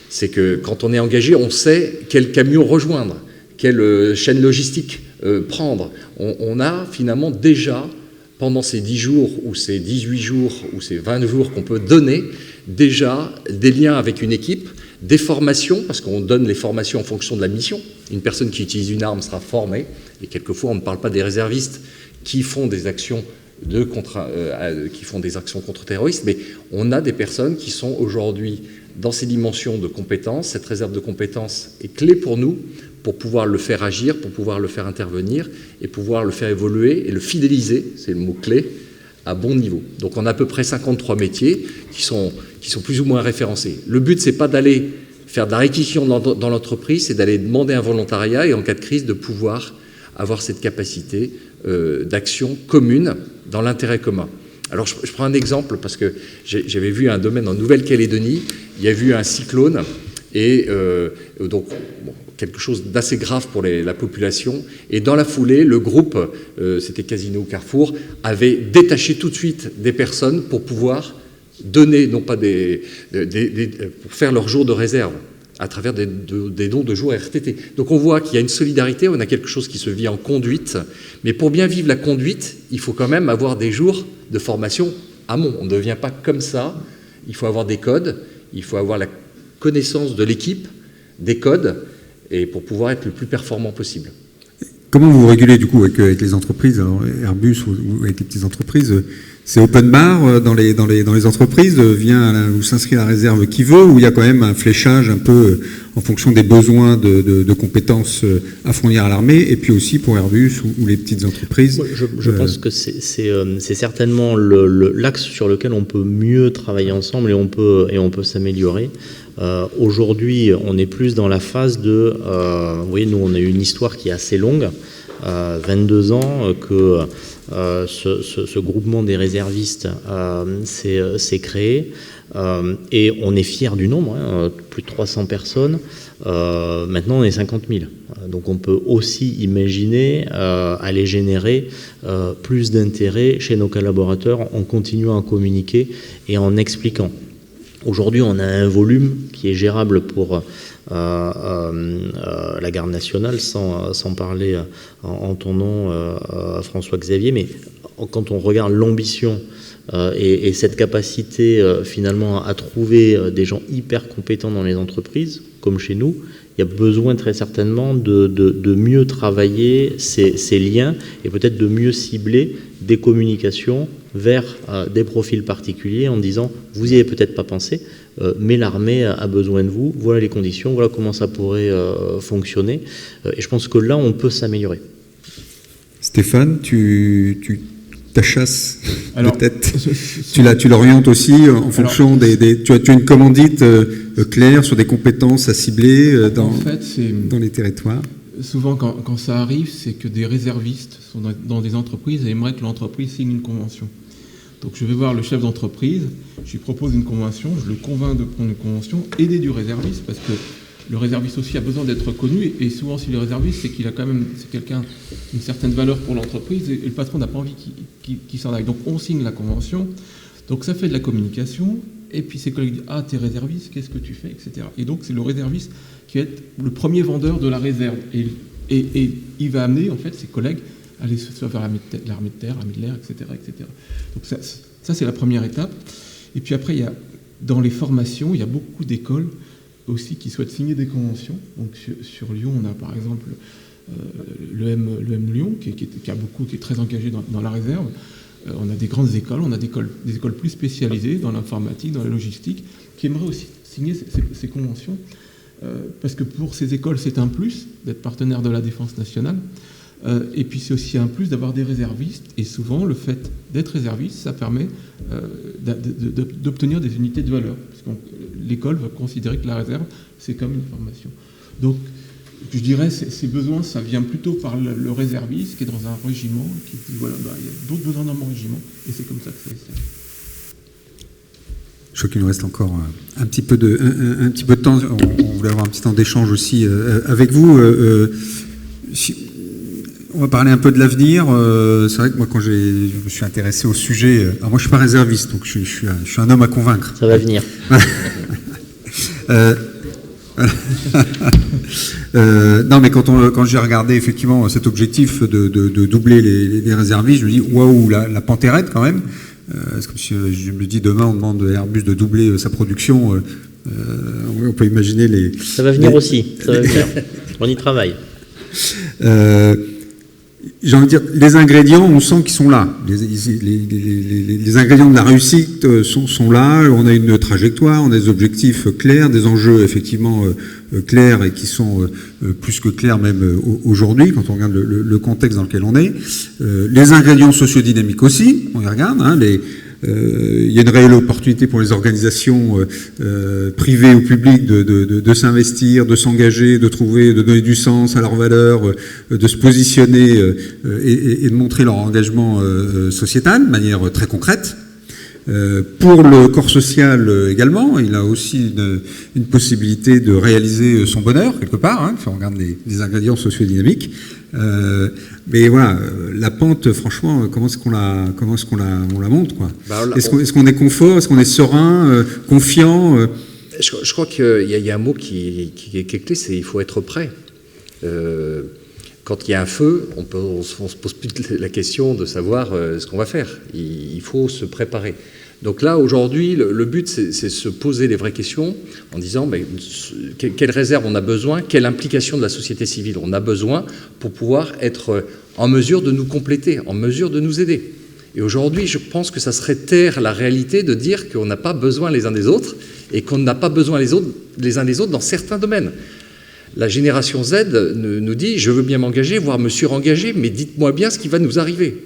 C'est que quand on est engagé, on sait quel camion rejoindre, quelle chaîne logistique prendre. On a finalement déjà, pendant ces 10 jours ou ces 18 jours ou ces 20 jours qu'on peut donner, déjà des liens avec une équipe, des formations, parce qu'on donne les formations en fonction de la mission. Une personne qui utilise une arme sera formée, et quelquefois on ne parle pas des réservistes qui font des actions contre-terroristes, mais on a des personnes qui sont aujourd'hui dans ces dimensions de compétences. Cette réserve de compétences est clé pour nous, pour pouvoir le faire agir, pour pouvoir le faire intervenir, et pouvoir le faire évoluer et le fidéliser, c'est le mot-clé, à bon niveau. Donc on a à peu près 53 métiers qui sont plus ou moins référencés. Le but, c'est pas d'aller faire de la réquisition dans l'entreprise, c'est d'aller demander un volontariat et en cas de crise, de pouvoir avoir cette capacité d'action commune dans l'intérêt commun. Alors je prends un exemple parce que j'avais vu un domaine en Nouvelle-Calédonie, il y a eu un cyclone Et donc, quelque chose d'assez grave pour la population. Et dans la foulée, le groupe, c'était Casino Carrefour, avait détaché tout de suite des personnes pour pouvoir donner, non pas pour faire leur jour de réserve à travers des dons de jours RTT. Donc on voit qu'il y a une solidarité, on a quelque chose qui se vit en conduite, mais pour bien vivre la conduite, il faut quand même avoir des jours de formation amont. On ne devient pas comme ça, il faut avoir des codes, il faut avoir la connaissance de l'équipe, des codes, et pour pouvoir être le plus performant possible. Comment vous régulez du coup avec les entreprises, alors Airbus ou avec les petites entreprises? C'est open bar dans les entreprises, ou s'inscrit à la réserve qui veut, ou il y a quand même un fléchage un peu en fonction des besoins de compétences à fournir à l'armée, et puis aussi pour Airbus ou les petites entreprises? Je pense que c'est certainement l'axe sur lequel on peut mieux travailler ensemble et on peut s'améliorer. Aujourd'hui, on est plus dans la phase de... vous voyez, nous, on a eu une histoire qui est assez longue, 22 ans, que ce groupement des réservistes s'est créé, et on est fiers du nombre, plus de 300 personnes. Maintenant, on est 50 000. Donc, on peut aussi imaginer aller générer plus d'intérêt chez nos collaborateurs en continuant à communiquer et en expliquant. Aujourd'hui, on a un volume qui est gérable pour la garde nationale, sans parler en ton nom, François-Xavier, mais quand on regarde l'ambition et cette capacité finalement à trouver des gens hyper compétents dans les entreprises, comme chez nous, il y a besoin très certainement de mieux travailler ces liens et peut-être de mieux cibler des communications vers des profils particuliers en disant « vous n'y avez peut-être pas pensé, mais l'armée a besoin de vous, voilà les conditions, voilà comment ça pourrait fonctionner ». Et je pense que là, on peut s'améliorer. Stéphane, ta chasse peut-être, tu l'orientes aussi en fonction tu as une commandite claire sur des compétences à cibler dans les territoires. Souvent, quand ça arrive, c'est que des réservistes sont dans des entreprises et aimeraient que l'entreprise signe une convention. Donc je vais voir le chef d'entreprise, je lui propose une convention, je le convainc de prendre une convention, aider du réserviste, parce que le réserviste aussi a besoin d'être reconnu, et souvent si le réserviste, c'est qu'il a quand même, c'est quelqu'un d'une certaine valeur pour l'entreprise, et le patron n'a pas envie qu'il s'en aille. Donc on signe la convention, donc ça fait de la communication, et puis ses collègues disent « Ah, t'es réserviste, qu'est-ce que tu fais ?» etc. Et donc c'est le réserviste qui va être le premier vendeur de la réserve, et il va amener en fait ses collègues à aller soit vers l'armée de terre, l'armée de l'air, etc., etc. Donc ça c'est la première étape. Et puis après, dans les formations, il y a beaucoup d'écoles aussi qui souhaitent signer des conventions. Donc sur Lyon, on a par exemple le M Lyon qui est très engagé dans la réserve. On a des grandes écoles, on a des écoles plus spécialisées dans l'informatique, dans la logistique, qui aimeraient aussi signer ces conventions. Parce que pour ces écoles, c'est un plus d'être partenaire de la défense nationale. Et puis c'est aussi un plus d'avoir des réservistes. Et souvent, le fait d'être réserviste, ça permet d'obtenir des unités de valeur. Parce que l'école va considérer que la réserve, c'est comme une formation. Donc, je dirais, ces besoins, ça vient plutôt par le réserviste qui est dans un régiment, qui dit, voilà, il y a d'autres besoins dans mon régiment. Et c'est comme ça que c'est. Je crois qu'il nous reste encore un petit peu de temps. On voulait avoir un petit temps d'échange aussi avec vous. On va parler un peu de l'avenir. C'est vrai que moi, quand je me suis intéressé au sujet... Alors moi, je ne suis pas réserviste, donc je suis un homme à convaincre. Ça va venir. Non, mais quand j'ai regardé effectivement cet objectif de doubler les réservistes, je me dis, waouh, la pente est raide quand même. C'est comme si je me dis, demain, on demande à Airbus de doubler sa production. On peut imaginer les... Ça va venir aussi, ça va venir. On y travaille. J'ai envie de dire, les ingrédients, on sent qu'ils sont là. Les ingrédients de la réussite sont là. On a une trajectoire, on a des objectifs clairs, des enjeux effectivement clairs et qui sont plus que clairs même aujourd'hui, quand on regarde le contexte dans lequel on est. Les ingrédients sociodynamiques aussi, on y regarde. Il y a une réelle opportunité pour les organisations privées ou publiques de s'investir, de s'engager, de donner du sens à leurs valeurs, de se positionner et de montrer leur engagement sociétal de manière très concrète. Pour le corps social également, il a aussi une possibilité de réaliser son bonheur quelque part, hein, si on regarde les ingrédients sociodynamiques. Mais voilà, la pente, franchement, comment est-ce qu'on la monte, quoi. Est-ce qu'on est confort, est-ce qu'on est serein, confiant Je crois qu'il y a un mot qui est clé, c'est il faut être prêt. Quand il y a un feu, on se pose plus la question de savoir ce qu'on va faire. Il faut se préparer. Donc là, aujourd'hui, le but, c'est se poser les vraies questions en disant quelle réserve on a besoin, quelle implication de la société civile on a besoin pour pouvoir être en mesure de nous compléter, en mesure de nous aider. Et aujourd'hui, je pense que ça serait taire la réalité de dire qu'on n'a pas besoin les uns des autres et qu'on n'a pas besoin les uns des autres dans certains domaines. La génération Z nous dit « je veux bien m'engager, voire me surengager, mais dites-moi bien ce qui va nous arriver ».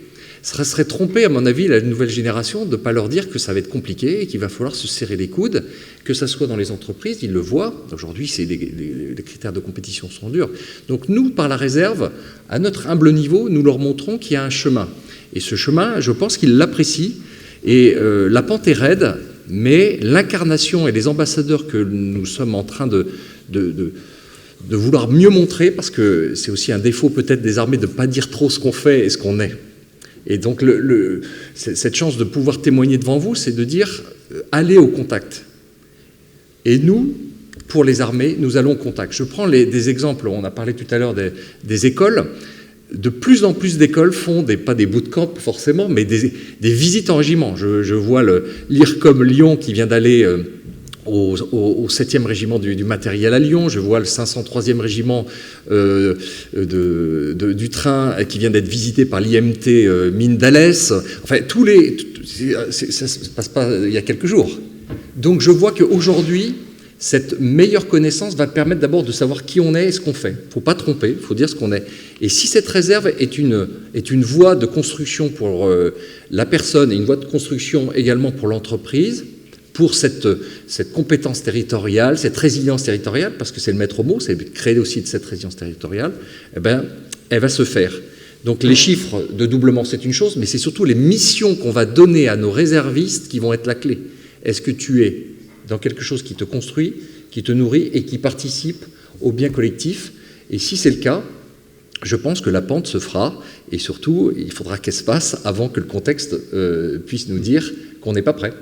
Ce serait tromper, à mon avis, la nouvelle génération de ne pas leur dire que ça va être compliqué et qu'il va falloir se serrer les coudes, que ça soit dans les entreprises, ils le voient. Aujourd'hui, les critères de compétition sont durs. Donc nous, par la réserve, à notre humble niveau, nous leur montrons qu'il y a un chemin. Et ce chemin, je pense qu'ils l'apprécient. Et la pente est raide, mais l'incarnation et les ambassadeurs que nous sommes en train de vouloir mieux montrer, parce que c'est aussi un défaut peut-être des armées de ne pas dire trop ce qu'on fait et ce qu'on est. Et donc cette chance de pouvoir témoigner devant vous, c'est de dire allez au contact. Et nous, pour les armées, nous allons au contact. Je prends des exemples, on a parlé tout à l'heure des écoles. De plus en plus d'écoles font pas des bootcamps forcément, mais des visites en régiment. Je vois l'IRCOM Lyon qui vient d'aller au 7e régiment du matériel à Lyon, je vois le 503e régiment du train qui vient d'être visité par l'IMT Mines d'Alès. Enfin, ça ne se passe pas il y a quelques jours. Donc je vois qu'aujourd'hui, cette meilleure connaissance va permettre d'abord de savoir qui on est et ce qu'on fait. Il ne faut pas tromper, il faut dire ce qu'on est. Et si cette réserve est une voie de construction pour la personne et une voie de construction également pour l'entreprise, pour cette compétence territoriale, cette résilience territoriale, parce que c'est le maître mot, c'est créer aussi de cette résilience territoriale, elle va se faire. Donc les chiffres de doublement, c'est une chose, mais c'est surtout les missions qu'on va donner à nos réservistes qui vont être la clé. Est-ce que tu es dans quelque chose qui te construit, qui te nourrit et qui participe au bien collectif? Et si c'est le cas, je pense que la pente se fera, et surtout, il faudra qu'elle se passe avant que le contexte puisse nous dire qu'on n'est pas prêt,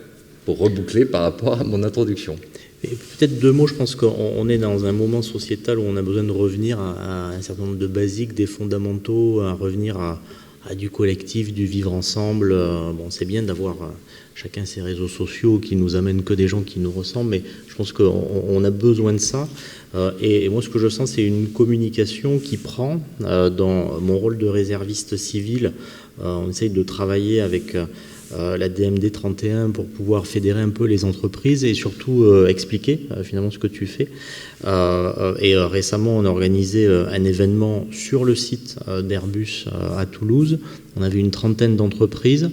pour reboucler par rapport à mon introduction. Et peut-être deux mots, je pense qu'on est dans un moment sociétal où on a besoin de revenir à un certain nombre de basiques, des fondamentaux, à revenir à du collectif, du vivre ensemble. Bon, c'est bien d'avoir chacun ses réseaux sociaux qui nous amènent que des gens qui nous ressemblent, mais je pense qu'on a besoin de ça. Et moi, ce que je sens, c'est une communication qui prend. Dans mon rôle de réserviste civil, on essaye de travailler avec la DMD 31 pour pouvoir fédérer un peu les entreprises et surtout expliquer finalement ce que tu fais. Et récemment, on a organisé un événement sur le site d'Airbus à Toulouse. On avait une trentaine d'entreprises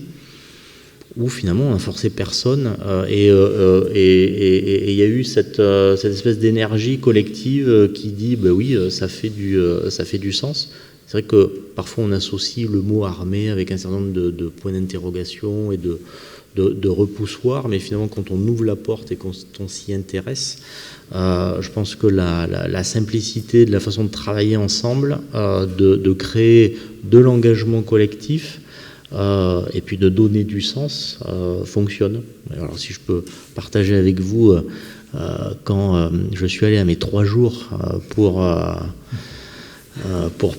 où finalement on n'a forcé personne et il y a eu cette espèce d'énergie collective qui dit bah oui, ça fait du sens. C'est vrai que parfois on associe le mot armée avec un certain nombre de points d'interrogation et de repoussoirs, mais finalement quand on ouvre la porte et qu'on s'y intéresse, je pense que la simplicité de la façon de travailler ensemble, de créer de l'engagement collectif, et puis de donner du sens, fonctionne. Alors si je peux partager avec vous, quand je suis allé à mes 3 jours pour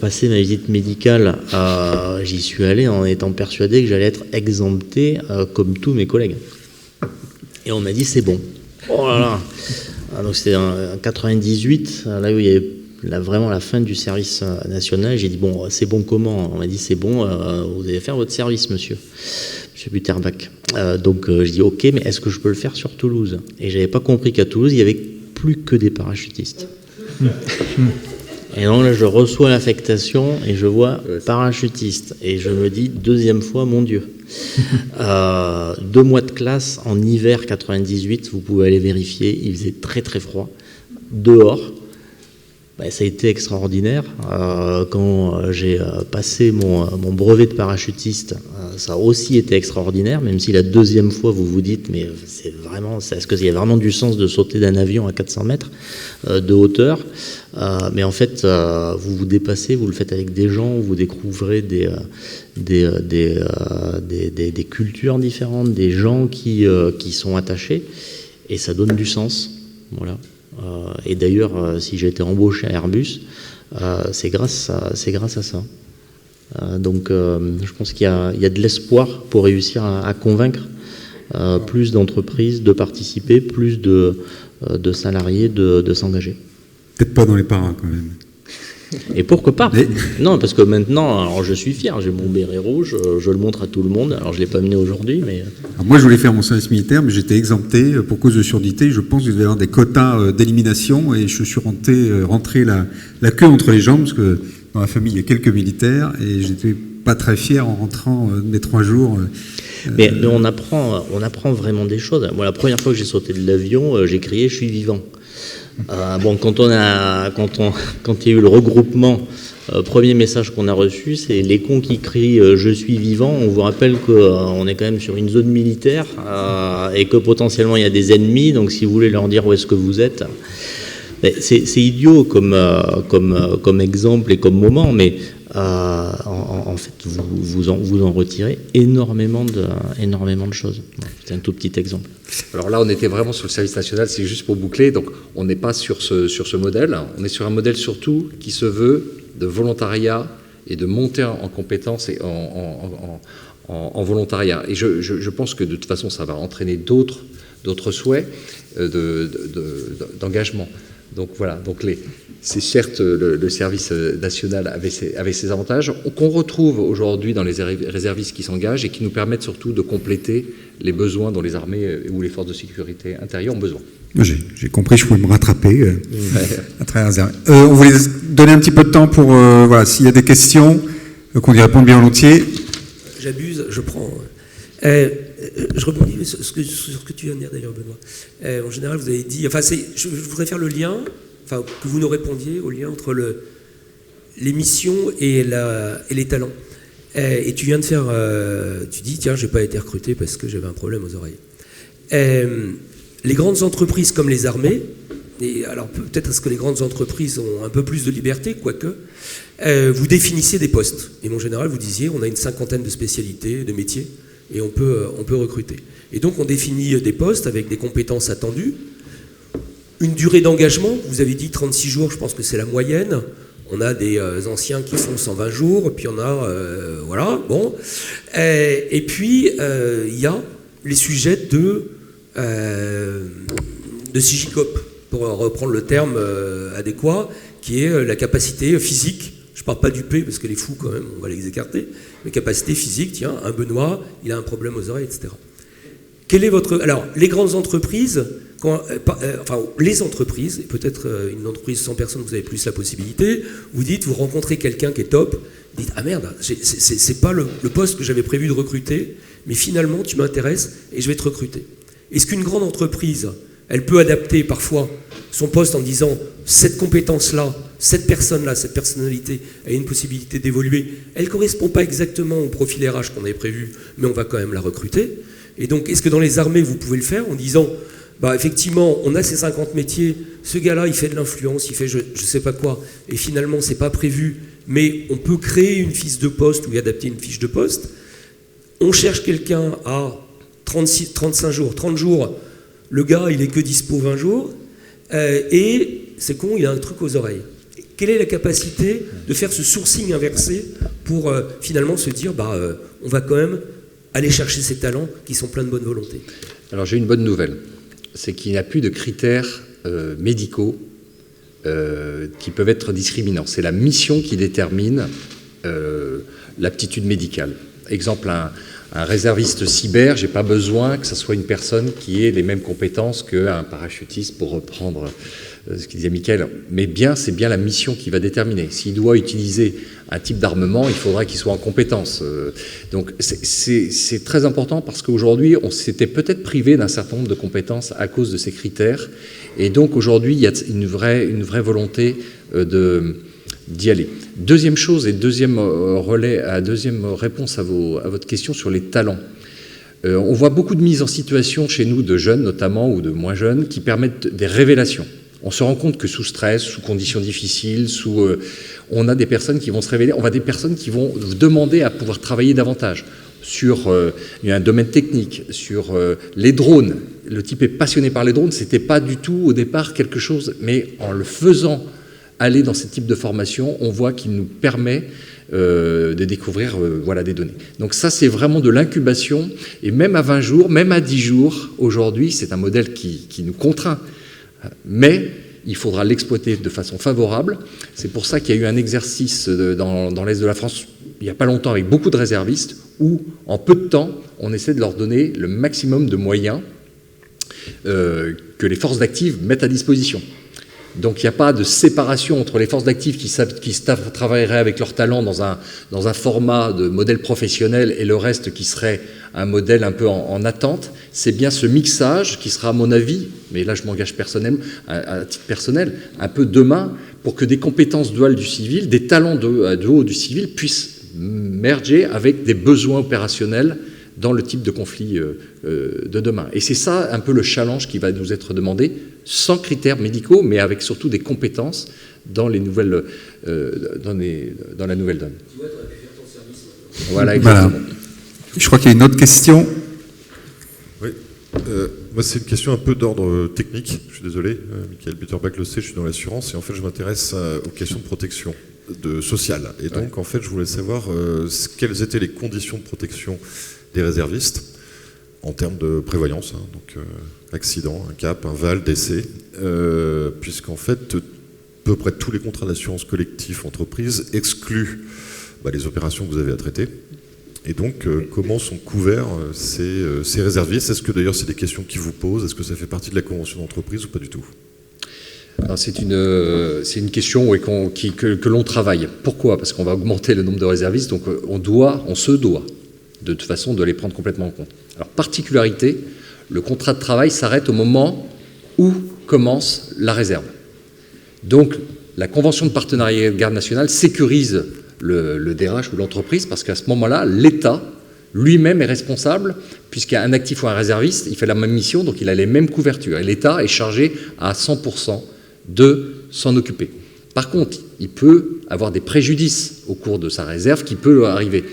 passer ma visite médicale, j'y suis allé en étant persuadé que j'allais être exempté comme tous mes collègues. Et on m'a dit c'est bon. Oh là là. Donc c'était en 98, là où il y avait vraiment la fin du service national. J'ai dit bon, c'est bon comment? On m'a dit c'est bon, vous allez faire votre service, monsieur Butterbach. Donc je dis ok, mais est-ce que je peux le faire sur Toulouse? Et j'avais pas compris qu'à Toulouse il y avait plus que des parachutistes. Et donc là, je reçois l'affectation et je vois parachutiste. Et je me dis, deuxième fois, mon Dieu. 2 mois de classe en hiver 98, vous pouvez aller vérifier, il faisait très très froid. Dehors, Ça a été extraordinaire. Quand j'ai passé mon brevet de parachutiste, ça a aussi été extraordinaire, même si la deuxième fois vous vous dites mais est-ce qu'il y a vraiment du sens de sauter d'un avion à 400 mètres de hauteur, mais en fait vous vous dépassez, vous le faites avec des gens, vous découvrez des cultures différentes, des gens qui sont attachés, et ça donne du sens. Voilà. Et d'ailleurs, si j'ai été embauché à Airbus, c'est grâce à ça. Donc, je pense qu'il y a de l'espoir pour réussir à convaincre plus d'entreprises de participer, plus de salariés de s'engager. Peut-être pas dans les paras, quand même. Et pourquoi pas? Non, parce que maintenant, alors je suis fier, j'ai mon béret rouge, je le montre à tout le monde. Alors je ne l'ai pas mené aujourd'hui, mais... Alors moi, je voulais faire mon service militaire, mais j'étais exempté pour cause de surdité. Je pense qu'il devait y avoir des quotas d'élimination, et je suis rentré la queue entre les jambes, parce que dans la famille, il y a quelques militaires, et j'étais pas très fier en rentrant de mes 3 jours. Mais on apprend vraiment des choses. Moi, la première fois que j'ai sauté de l'avion, j'ai crié « je suis vivant ». Quand il y a eu le regroupement, premier message qu'on a reçu, c'est les cons qui crient je suis vivant. On vous rappelle qu'on est quand même sur une zone militaire et que potentiellement il y a des ennemis, donc si vous voulez leur dire où est-ce que vous êtes, c'est idiot comme exemple et comme moment, mais en fait vous en retirez énormément de choses. C'est un tout petit exemple. Alors là, on était vraiment sur le service national, c'est juste pour boucler, donc on n'est pas sur ce modèle, on est sur un modèle surtout qui se veut de volontariat et de monter en compétences et en volontariat. Et je pense que de toute façon, ça va entraîner d'autres souhaits d'engagement. Donc voilà, c'est certes le service national avait ses avantages, qu'on retrouve aujourd'hui dans les réservistes qui s'engagent et qui nous permettent surtout de compléter les besoins dont les armées ou les forces de sécurité intérieure ont besoin. J'ai compris, je pouvais me rattraper à travers les armées. On voulait donner un petit peu de temps pour, s'il y a des questions, qu'on y réponde bien volontiers. J'abuse, je prends... je rebondis sur ce que tu viens de dire d'ailleurs, Benoît. En général, vous avez dit... je voudrais faire le lien, que vous nous répondiez au lien entre les missions et les talents. Et tu viens de faire... tu dis, tiens, je n'ai pas été recruté parce que j'avais un problème aux oreilles. Les grandes entreprises comme les armées, et alors peut-être est-ce que les grandes entreprises ont un peu plus de liberté, quoique, vous définissez des postes. Et en général, vous disiez, on a une 50aine de spécialités, de métiers, et on peut recruter. Et donc on définit des postes avec des compétences attendues, une durée d'engagement, vous avez dit 36 jours, je pense que c'est la moyenne. On a des anciens qui font 120 jours, et puis on a... voilà, bon. Et puis, il y a les sujets de SIGICOP, pour reprendre le terme adéquat, qui est la capacité physique. Je ne parle pas du P, parce qu'elle est fou quand même, on va les écarter. Mais capacité physique, tiens, un Benoît, il a un problème aux oreilles, etc. Quel est votre... Alors, les grandes entreprises, les entreprises, et peut-être une entreprise de 100 personnes, vous avez plus la possibilité, vous rencontrez quelqu'un qui est top, vous dites, ah merde, c'est pas le poste que j'avais prévu de recruter, mais finalement, tu m'intéresses et je vais te recruter. Est-ce qu'une grande entreprise, elle peut adapter parfois son poste en disant, cette compétence-là, cette personne-là, cette personnalité a une possibilité d'évoluer, elle ne correspond pas exactement au profil RH qu'on avait prévu, mais on va quand même la recruter. Et donc, est-ce que dans les armées, vous pouvez le faire en disant, effectivement, on a ces 50 métiers, ce gars-là, il fait de l'influence, il fait je ne sais pas quoi, et finalement, c'est pas prévu, mais on peut créer une fiche de poste ou y adapter une fiche de poste. On cherche quelqu'un à 35 jours, 30 jours, le gars, il est que dispo 20 jours, et c'est con, il a un truc aux oreilles. Quelle est la capacité de faire ce sourcing inversé pour finalement se dire, on va quand même aller chercher ces talents qui sont pleins de bonne volonté? Alors j'ai une bonne nouvelle, c'est qu'il n'y a plus de critères médicaux qui peuvent être discriminants. C'est la mission qui détermine l'aptitude médicale. Exemple, un réserviste cyber, j'ai pas besoin que ce soit une personne qui ait les mêmes compétences qu'un parachutiste, pour reprendre ce qu'il disait Mickaël. Mais c'est bien la mission qui va déterminer. S'il doit utiliser un type d'armement, il faudra qu'il soit en compétence. Donc c'est très important, parce qu'aujourd'hui, on s'était peut-être privé d'un certain nombre de compétences à cause de ces critères. Et donc aujourd'hui, il y a une vraie volonté d'y aller. Deuxième chose, et deuxième réponse à votre question sur les talents. On voit beaucoup de mises en situation chez nous, de jeunes notamment, ou de moins jeunes, qui permettent des révélations. On se rend compte que sous stress, sous conditions difficiles, on a des personnes qui vont se révéler, on a des personnes qui vont demander à pouvoir travailler davantage sur un domaine technique, sur les drones. Le type est passionné par les drones, c'était pas du tout au départ quelque chose, mais en le faisant aller dans ce type de formation, on voit qu'il nous permet de découvrir des données. Donc ça, c'est vraiment de l'incubation, et même à 20 jours, même à 10 jours, aujourd'hui, c'est un modèle qui nous contraint. Mais il faudra l'exploiter de façon favorable. C'est pour ça qu'il y a eu un exercice dans l'Est de la France, il n'y a pas longtemps, avec beaucoup de réservistes, où, en peu de temps, on essaie de leur donner le maximum de moyens que les forces d'active mettent à disposition. Donc il n'y a pas de séparation entre les forces d'actifs qui travailleraient avec leur talent dans un format de modèle professionnel, et le reste qui serait un modèle un peu en attente. C'est bien ce mixage qui sera, à mon avis, mais là je m'engage personnellement, à titre personnel, un peu demain, pour que des compétences duales du civil, des talents de haut du civil puissent merger avec des besoins opérationnels dans le type de conflit de demain. Et c'est ça un peu le challenge qui va nous être demandé, sans critères médicaux, mais avec surtout des compétences dans la nouvelle donne. Tu vois, tu aurais pu faire ton service. Voilà, exactement. Voilà. Je crois qu'il y a une autre question. Oui. Moi, c'est une question un peu d'ordre technique. Je suis désolé, Mickaël Bitterbach le sait, je suis dans l'assurance, et en fait, je m'intéresse aux questions de protection sociale. Et donc, en fait, je voulais savoir quelles étaient les conditions de protection des réservistes en termes de prévoyance, donc accident, un cap, un val, décès, puisqu'en fait, à peu près tous les contrats d'assurance collectif entreprise excluent les opérations que vous avez à traiter. Et donc, comment sont couverts ces réservistes? Est-ce que d'ailleurs c'est des questions qui vous posent? Est-ce que ça fait partie de la convention d'entreprise ou pas du tout? C'est une question que l'on travaille. Pourquoi? Parce qu'on va augmenter le nombre de réservistes, donc on se doit de toute façon de les prendre complètement en compte. Alors, particularité, le contrat de travail s'arrête au moment où commence la réserve. Donc, la convention de partenariat de garde nationale sécurise le DRH ou l'entreprise, parce qu'à ce moment-là, l'État lui-même est responsable, puisqu'il y a un actif ou un réserviste, il fait la même mission, donc il a les mêmes couvertures. Et l'État est chargé à 100% de s'en occuper. Par contre, il peut avoir des préjudices au cours de sa réserve qui peut arriver.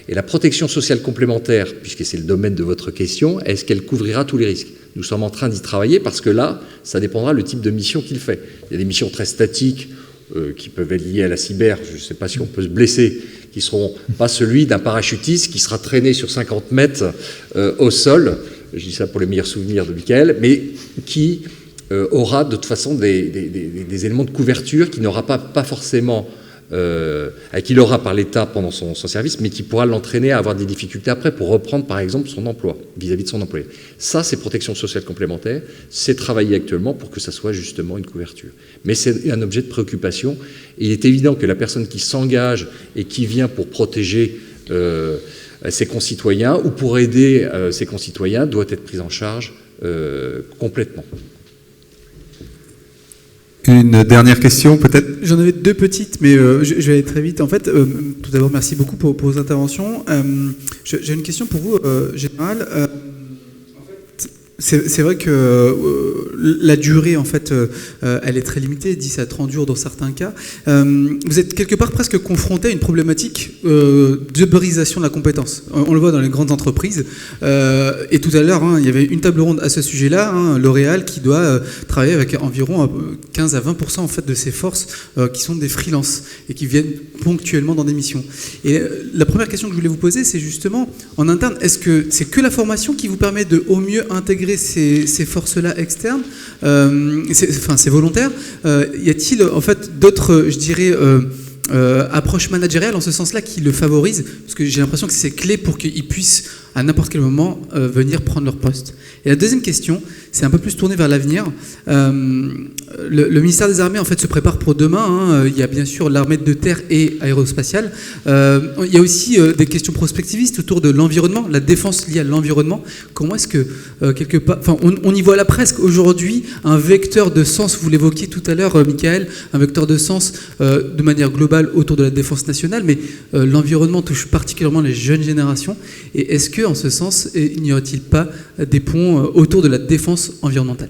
Et la protection sociale complémentaire, puisque c'est le domaine de votre question, est-ce qu'elle couvrira tous les risques? Nous sommes en train d'y travailler, parce que là, ça dépendra du type de mission qu'il fait. Il y a des missions très statiques, qui peuvent être liées à la cyber, je ne sais pas si on peut se blesser, qui ne seront pas celui d'un parachutiste qui sera traîné sur 50 mètres au sol, je dis ça pour les meilleurs souvenirs de Mickaël, mais qui aura de toute façon des éléments de couverture qui n'aura pas forcément, qu'il aura par l'État pendant son service, mais qui pourra l'entraîner à avoir des difficultés après pour reprendre par exemple son emploi vis-à-vis de son employé. Ça, c'est protection sociale complémentaire, c'est travailler actuellement pour que ça soit justement une couverture. Mais c'est un objet de préoccupation, et il est évident que la personne qui s'engage et qui vient pour protéger ses concitoyens ou pour aider ses concitoyens doit être prise en charge complètement. Une dernière question, peut-être? J'en avais deux petites, mais je vais aller très vite. En fait, tout d'abord, merci beaucoup pour vos interventions. J'ai une question pour vous, Général. C'est vrai que la durée, en fait, elle est très limitée, 10 à 30 jours dans certains cas. Vous êtes quelque part presque confronté à une problématique d'ubérisation de la compétence. On le voit dans les grandes entreprises. Et tout à l'heure, il y avait une table ronde à ce sujet-là, L'Oréal qui doit travailler avec environ 15 à 20% en fait, de ses forces qui sont des freelances et qui viennent ponctuellement dans des missions. Et la première question que je voulais vous poser, c'est justement, en interne, est-ce que c'est que la formation qui vous permet de au mieux intégrer ces forces-là externes, c'est volontaire. Y a-t-il en fait d'autres, je dirais, approche managériale en ce sens-là qui le favorise, parce que j'ai l'impression que c'est clé pour qu'ils puissent à n'importe quel moment venir prendre leur poste. Et la deuxième question, c'est un peu plus tourné vers l'avenir. Le ministère des Armées en fait se prépare pour demain. Il y a bien sûr l'armée de terre et aérospatiale. Il y a aussi des questions prospectivistes autour de l'environnement, la défense liée à l'environnement. Comment est-ce que quelque part, enfin, on y voit là presque aujourd'hui un vecteur de sens. Vous l'évoquiez tout à l'heure, Michael, un vecteur de sens de manière globale autour de la défense nationale, mais l'environnement touche particulièrement les jeunes générations. Et est-ce que, en ce sens, il n'y aurait-il pas des ponts autour de la défense environnementale?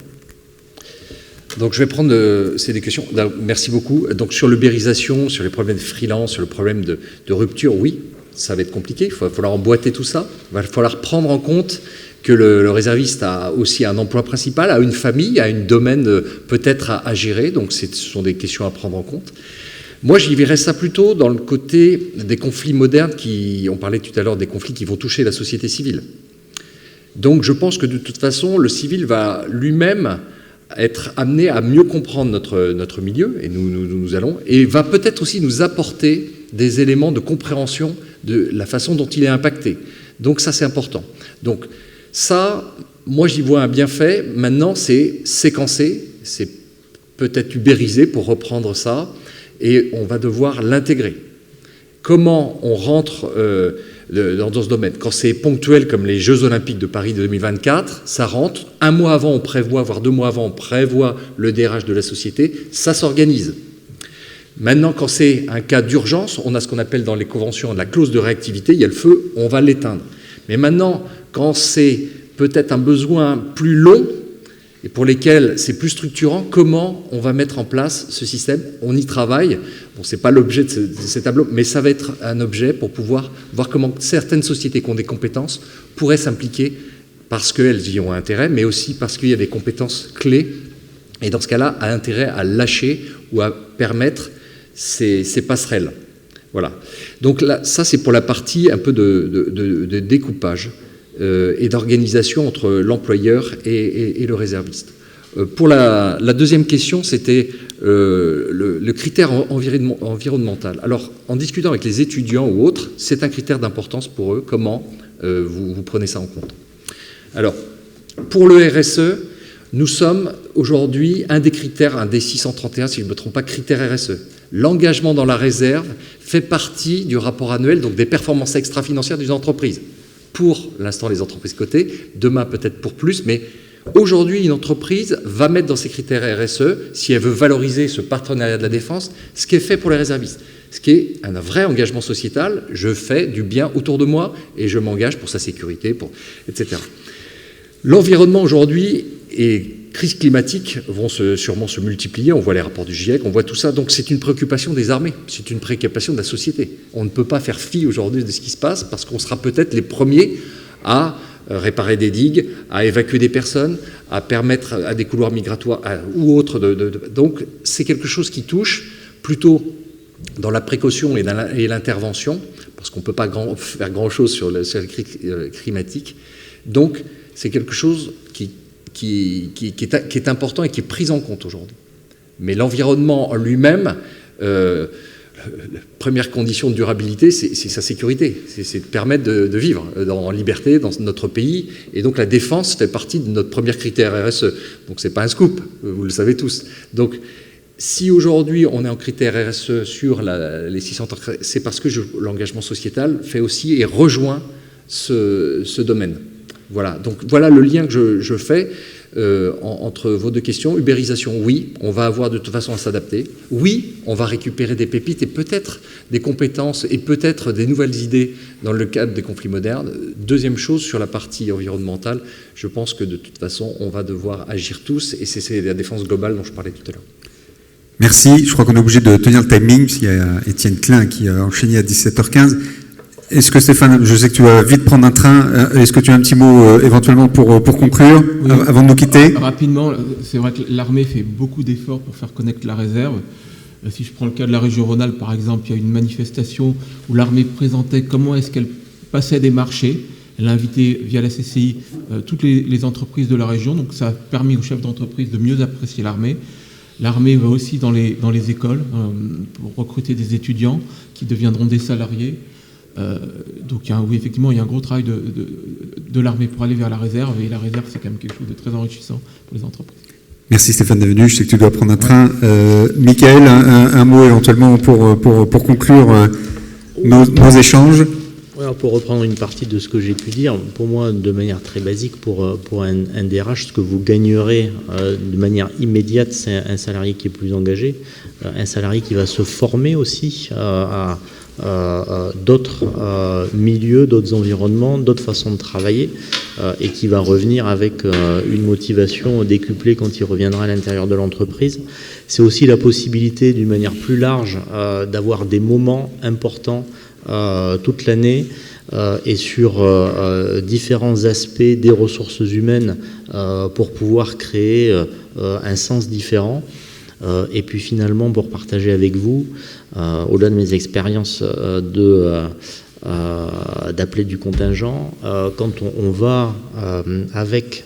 Donc je vais prendre, c'est des questions, merci beaucoup. Donc sur l'ubérisation, sur les problèmes de freelance, sur le problème de rupture, oui, ça va être compliqué, il va falloir emboîter tout ça, il va falloir prendre en compte que le réserviste a aussi un emploi principal, a une famille, a un domaine peut-être à gérer, donc ce sont des questions à prendre en compte. Moi, j'y verrais ça plutôt dans le côté des conflits modernes on parlait tout à l'heure des conflits qui vont toucher la société civile. Donc je pense que de toute façon, le civil va lui-même être amené à mieux comprendre notre milieu, et nous allons, et va peut-être aussi nous apporter des éléments de compréhension de la façon dont il est impacté. Donc ça, c'est important. Donc ça, moi, j'y vois un bienfait. Maintenant, c'est séquencé, c'est peut-être ubérisé, pour reprendre ça, et on va devoir l'intégrer. Comment on rentre dans ce domaine? Quand c'est ponctuel, comme les Jeux Olympiques de Paris de 2024, ça rentre. Un mois avant, on prévoit, voire 2 mois avant, on prévoit le DRH de la société. Ça s'organise. Maintenant, quand c'est un cas d'urgence, on a ce qu'on appelle dans les conventions la clause de réactivité. Il y a le feu, on va l'éteindre. Mais maintenant, quand c'est peut-être un besoin plus long et pour lesquels c'est plus structurant, comment on va mettre en place ce système? On y travaille. Bon, ce n'est pas l'objet de ces tableaux, mais ça va être un objet pour pouvoir voir comment certaines sociétés qui ont des compétences pourraient s'impliquer parce qu'elles y ont intérêt, mais aussi parce qu'il y a des compétences clés. Et dans ce cas-là, a intérêt à lâcher ou à permettre ces passerelles. Voilà. Donc là, ça, c'est pour la partie un peu de découpage et d'organisation entre l'employeur et le réserviste. Pour la deuxième question, c'était le critère environnemental. Alors, en discutant avec les étudiants ou autres, c'est un critère d'importance pour eux. Comment vous prenez ça en compte? Alors, pour le RSE, nous sommes aujourd'hui un des critères, un des 631, si je ne me trompe pas, critères RSE. L'engagement dans la réserve fait partie du rapport annuel, donc des performances extra-financières d'une entreprise. Pour l'instant, les entreprises cotées, demain peut-être pour plus, mais aujourd'hui, une entreprise va mettre dans ses critères RSE, si elle veut valoriser ce partenariat de la défense, ce qui est fait pour les réservistes. Ce qui est un vrai engagement sociétal, je fais du bien autour de moi et je m'engage pour sa sécurité, etc. L'environnement aujourd'hui et crise climatique vont sûrement se multiplier, on voit les rapports du GIEC, on voit tout ça, donc c'est une préoccupation des armées, c'est une préoccupation de la société. On ne peut pas faire fi aujourd'hui de ce qui se passe parce qu'on sera peut-être les premiers à réparer des digues, à évacuer des personnes, à permettre à des couloirs migratoires ou autres. Donc c'est quelque chose qui touche plutôt dans la précaution et l'intervention, parce qu'on ne peut pas faire grand-chose sur la crise climatique. Donc c'est quelque chose qui est important et qui est pris en compte aujourd'hui. Mais l'environnement en lui-même, la première condition de durabilité, c'est sa sécurité, c'est de permettre de vivre en liberté dans notre pays. Et donc la défense fait partie de notre premier critère RSE. Donc ce n'est pas un scoop, vous le savez tous. Donc si aujourd'hui on est en critère RSE sur les 600, c'est parce que l'engagement sociétal fait aussi et rejoint ce domaine. Voilà, donc voilà le lien que je fais entre vos deux questions. Ubérisation, oui, on va avoir de toute façon à s'adapter. Oui, on va récupérer des pépites et peut-être des compétences et peut-être des nouvelles idées dans le cadre des conflits modernes. Deuxième chose, sur la partie environnementale, je pense que de toute façon, on va devoir agir tous et c'est la défense globale dont je parlais tout à l'heure. Merci, je crois qu'on est obligé de tenir le timing, parce qu'il y a Étienne Klein qui a enchaîné à 17h15. Est-ce que Stéphane, je sais que tu vas vite prendre un train, est-ce que tu as un petit mot éventuellement pour conclure, oui, avant de nous quitter? Rapidement, c'est vrai que l'armée fait beaucoup d'efforts pour faire connaître la réserve. Si je prends le cas de la région Rhône-Alpes, par exemple, il y a une manifestation où l'armée présentait comment est-ce qu'elle passait des marchés. Elle a invité via la CCI toutes les entreprises de la région, donc ça a permis aux chefs d'entreprise de mieux apprécier l'armée. L'armée va aussi dans les écoles pour recruter des étudiants qui deviendront des salariés. Donc oui, effectivement, il y a un gros travail de l'armée pour aller vers la réserve, et la réserve, c'est quand même quelque chose de très enrichissant pour les entreprises. Merci Stéphane d'être venu, je sais que tu dois prendre un train. Michael, un mot éventuellement pour conclure nos échanges. Alors pour reprendre une partie de ce que j'ai pu dire, pour moi, de manière très basique, pour un DRH, ce que vous gagnerez de manière immédiate, c'est un salarié qui est plus engagé, un salarié qui va se former aussi à d'autres milieux, d'autres environnements, d'autres façons de travailler, et qui va revenir avec une motivation décuplée quand il reviendra à l'intérieur de l'entreprise. C'est aussi la possibilité, d'une manière plus large, d'avoir des moments importants toute l'année et sur différents aspects des ressources humaines pour pouvoir créer un sens différent. Et puis finalement, pour partager avec vous, au-delà de mes expériences d'appeler du contingent, quand on va avec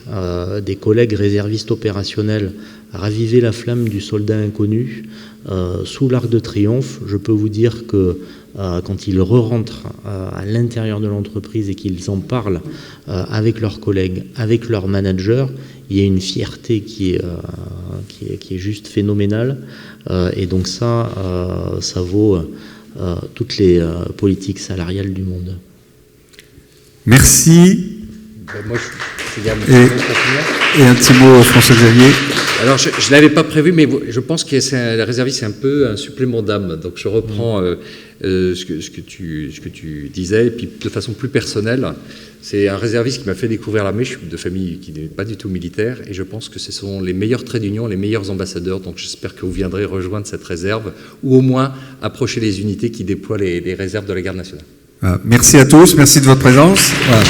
des collègues réservistes opérationnels raviver la flamme du soldat inconnu sous l'Arc de Triomphe, je peux vous dire que quand ils re-rentrent à l'intérieur de l'entreprise et qu'ils en parlent avec leurs collègues, avec leurs managers, il y a une fierté qui est juste phénoménale. Et donc ça vaut toutes les politiques salariales du monde. Merci. Moi, Et un petit mot, François-Xavier. Alors, je ne l'avais pas prévu, mais je pense que la réserviste, c'est un peu un supplément d'âme. Donc, je reprends ce que tu disais, et puis de façon plus personnelle. C'est un réserviste qui m'a fait découvrir l'armée. Je suis de famille qui n'est pas du tout militaire, et je pense que ce sont les meilleurs traits d'union, les meilleurs ambassadeurs. Donc, j'espère que vous viendrez rejoindre cette réserve, ou au moins approcher les unités qui déploient les réserves de la Garde nationale. Merci à tous, merci de votre présence. Voilà.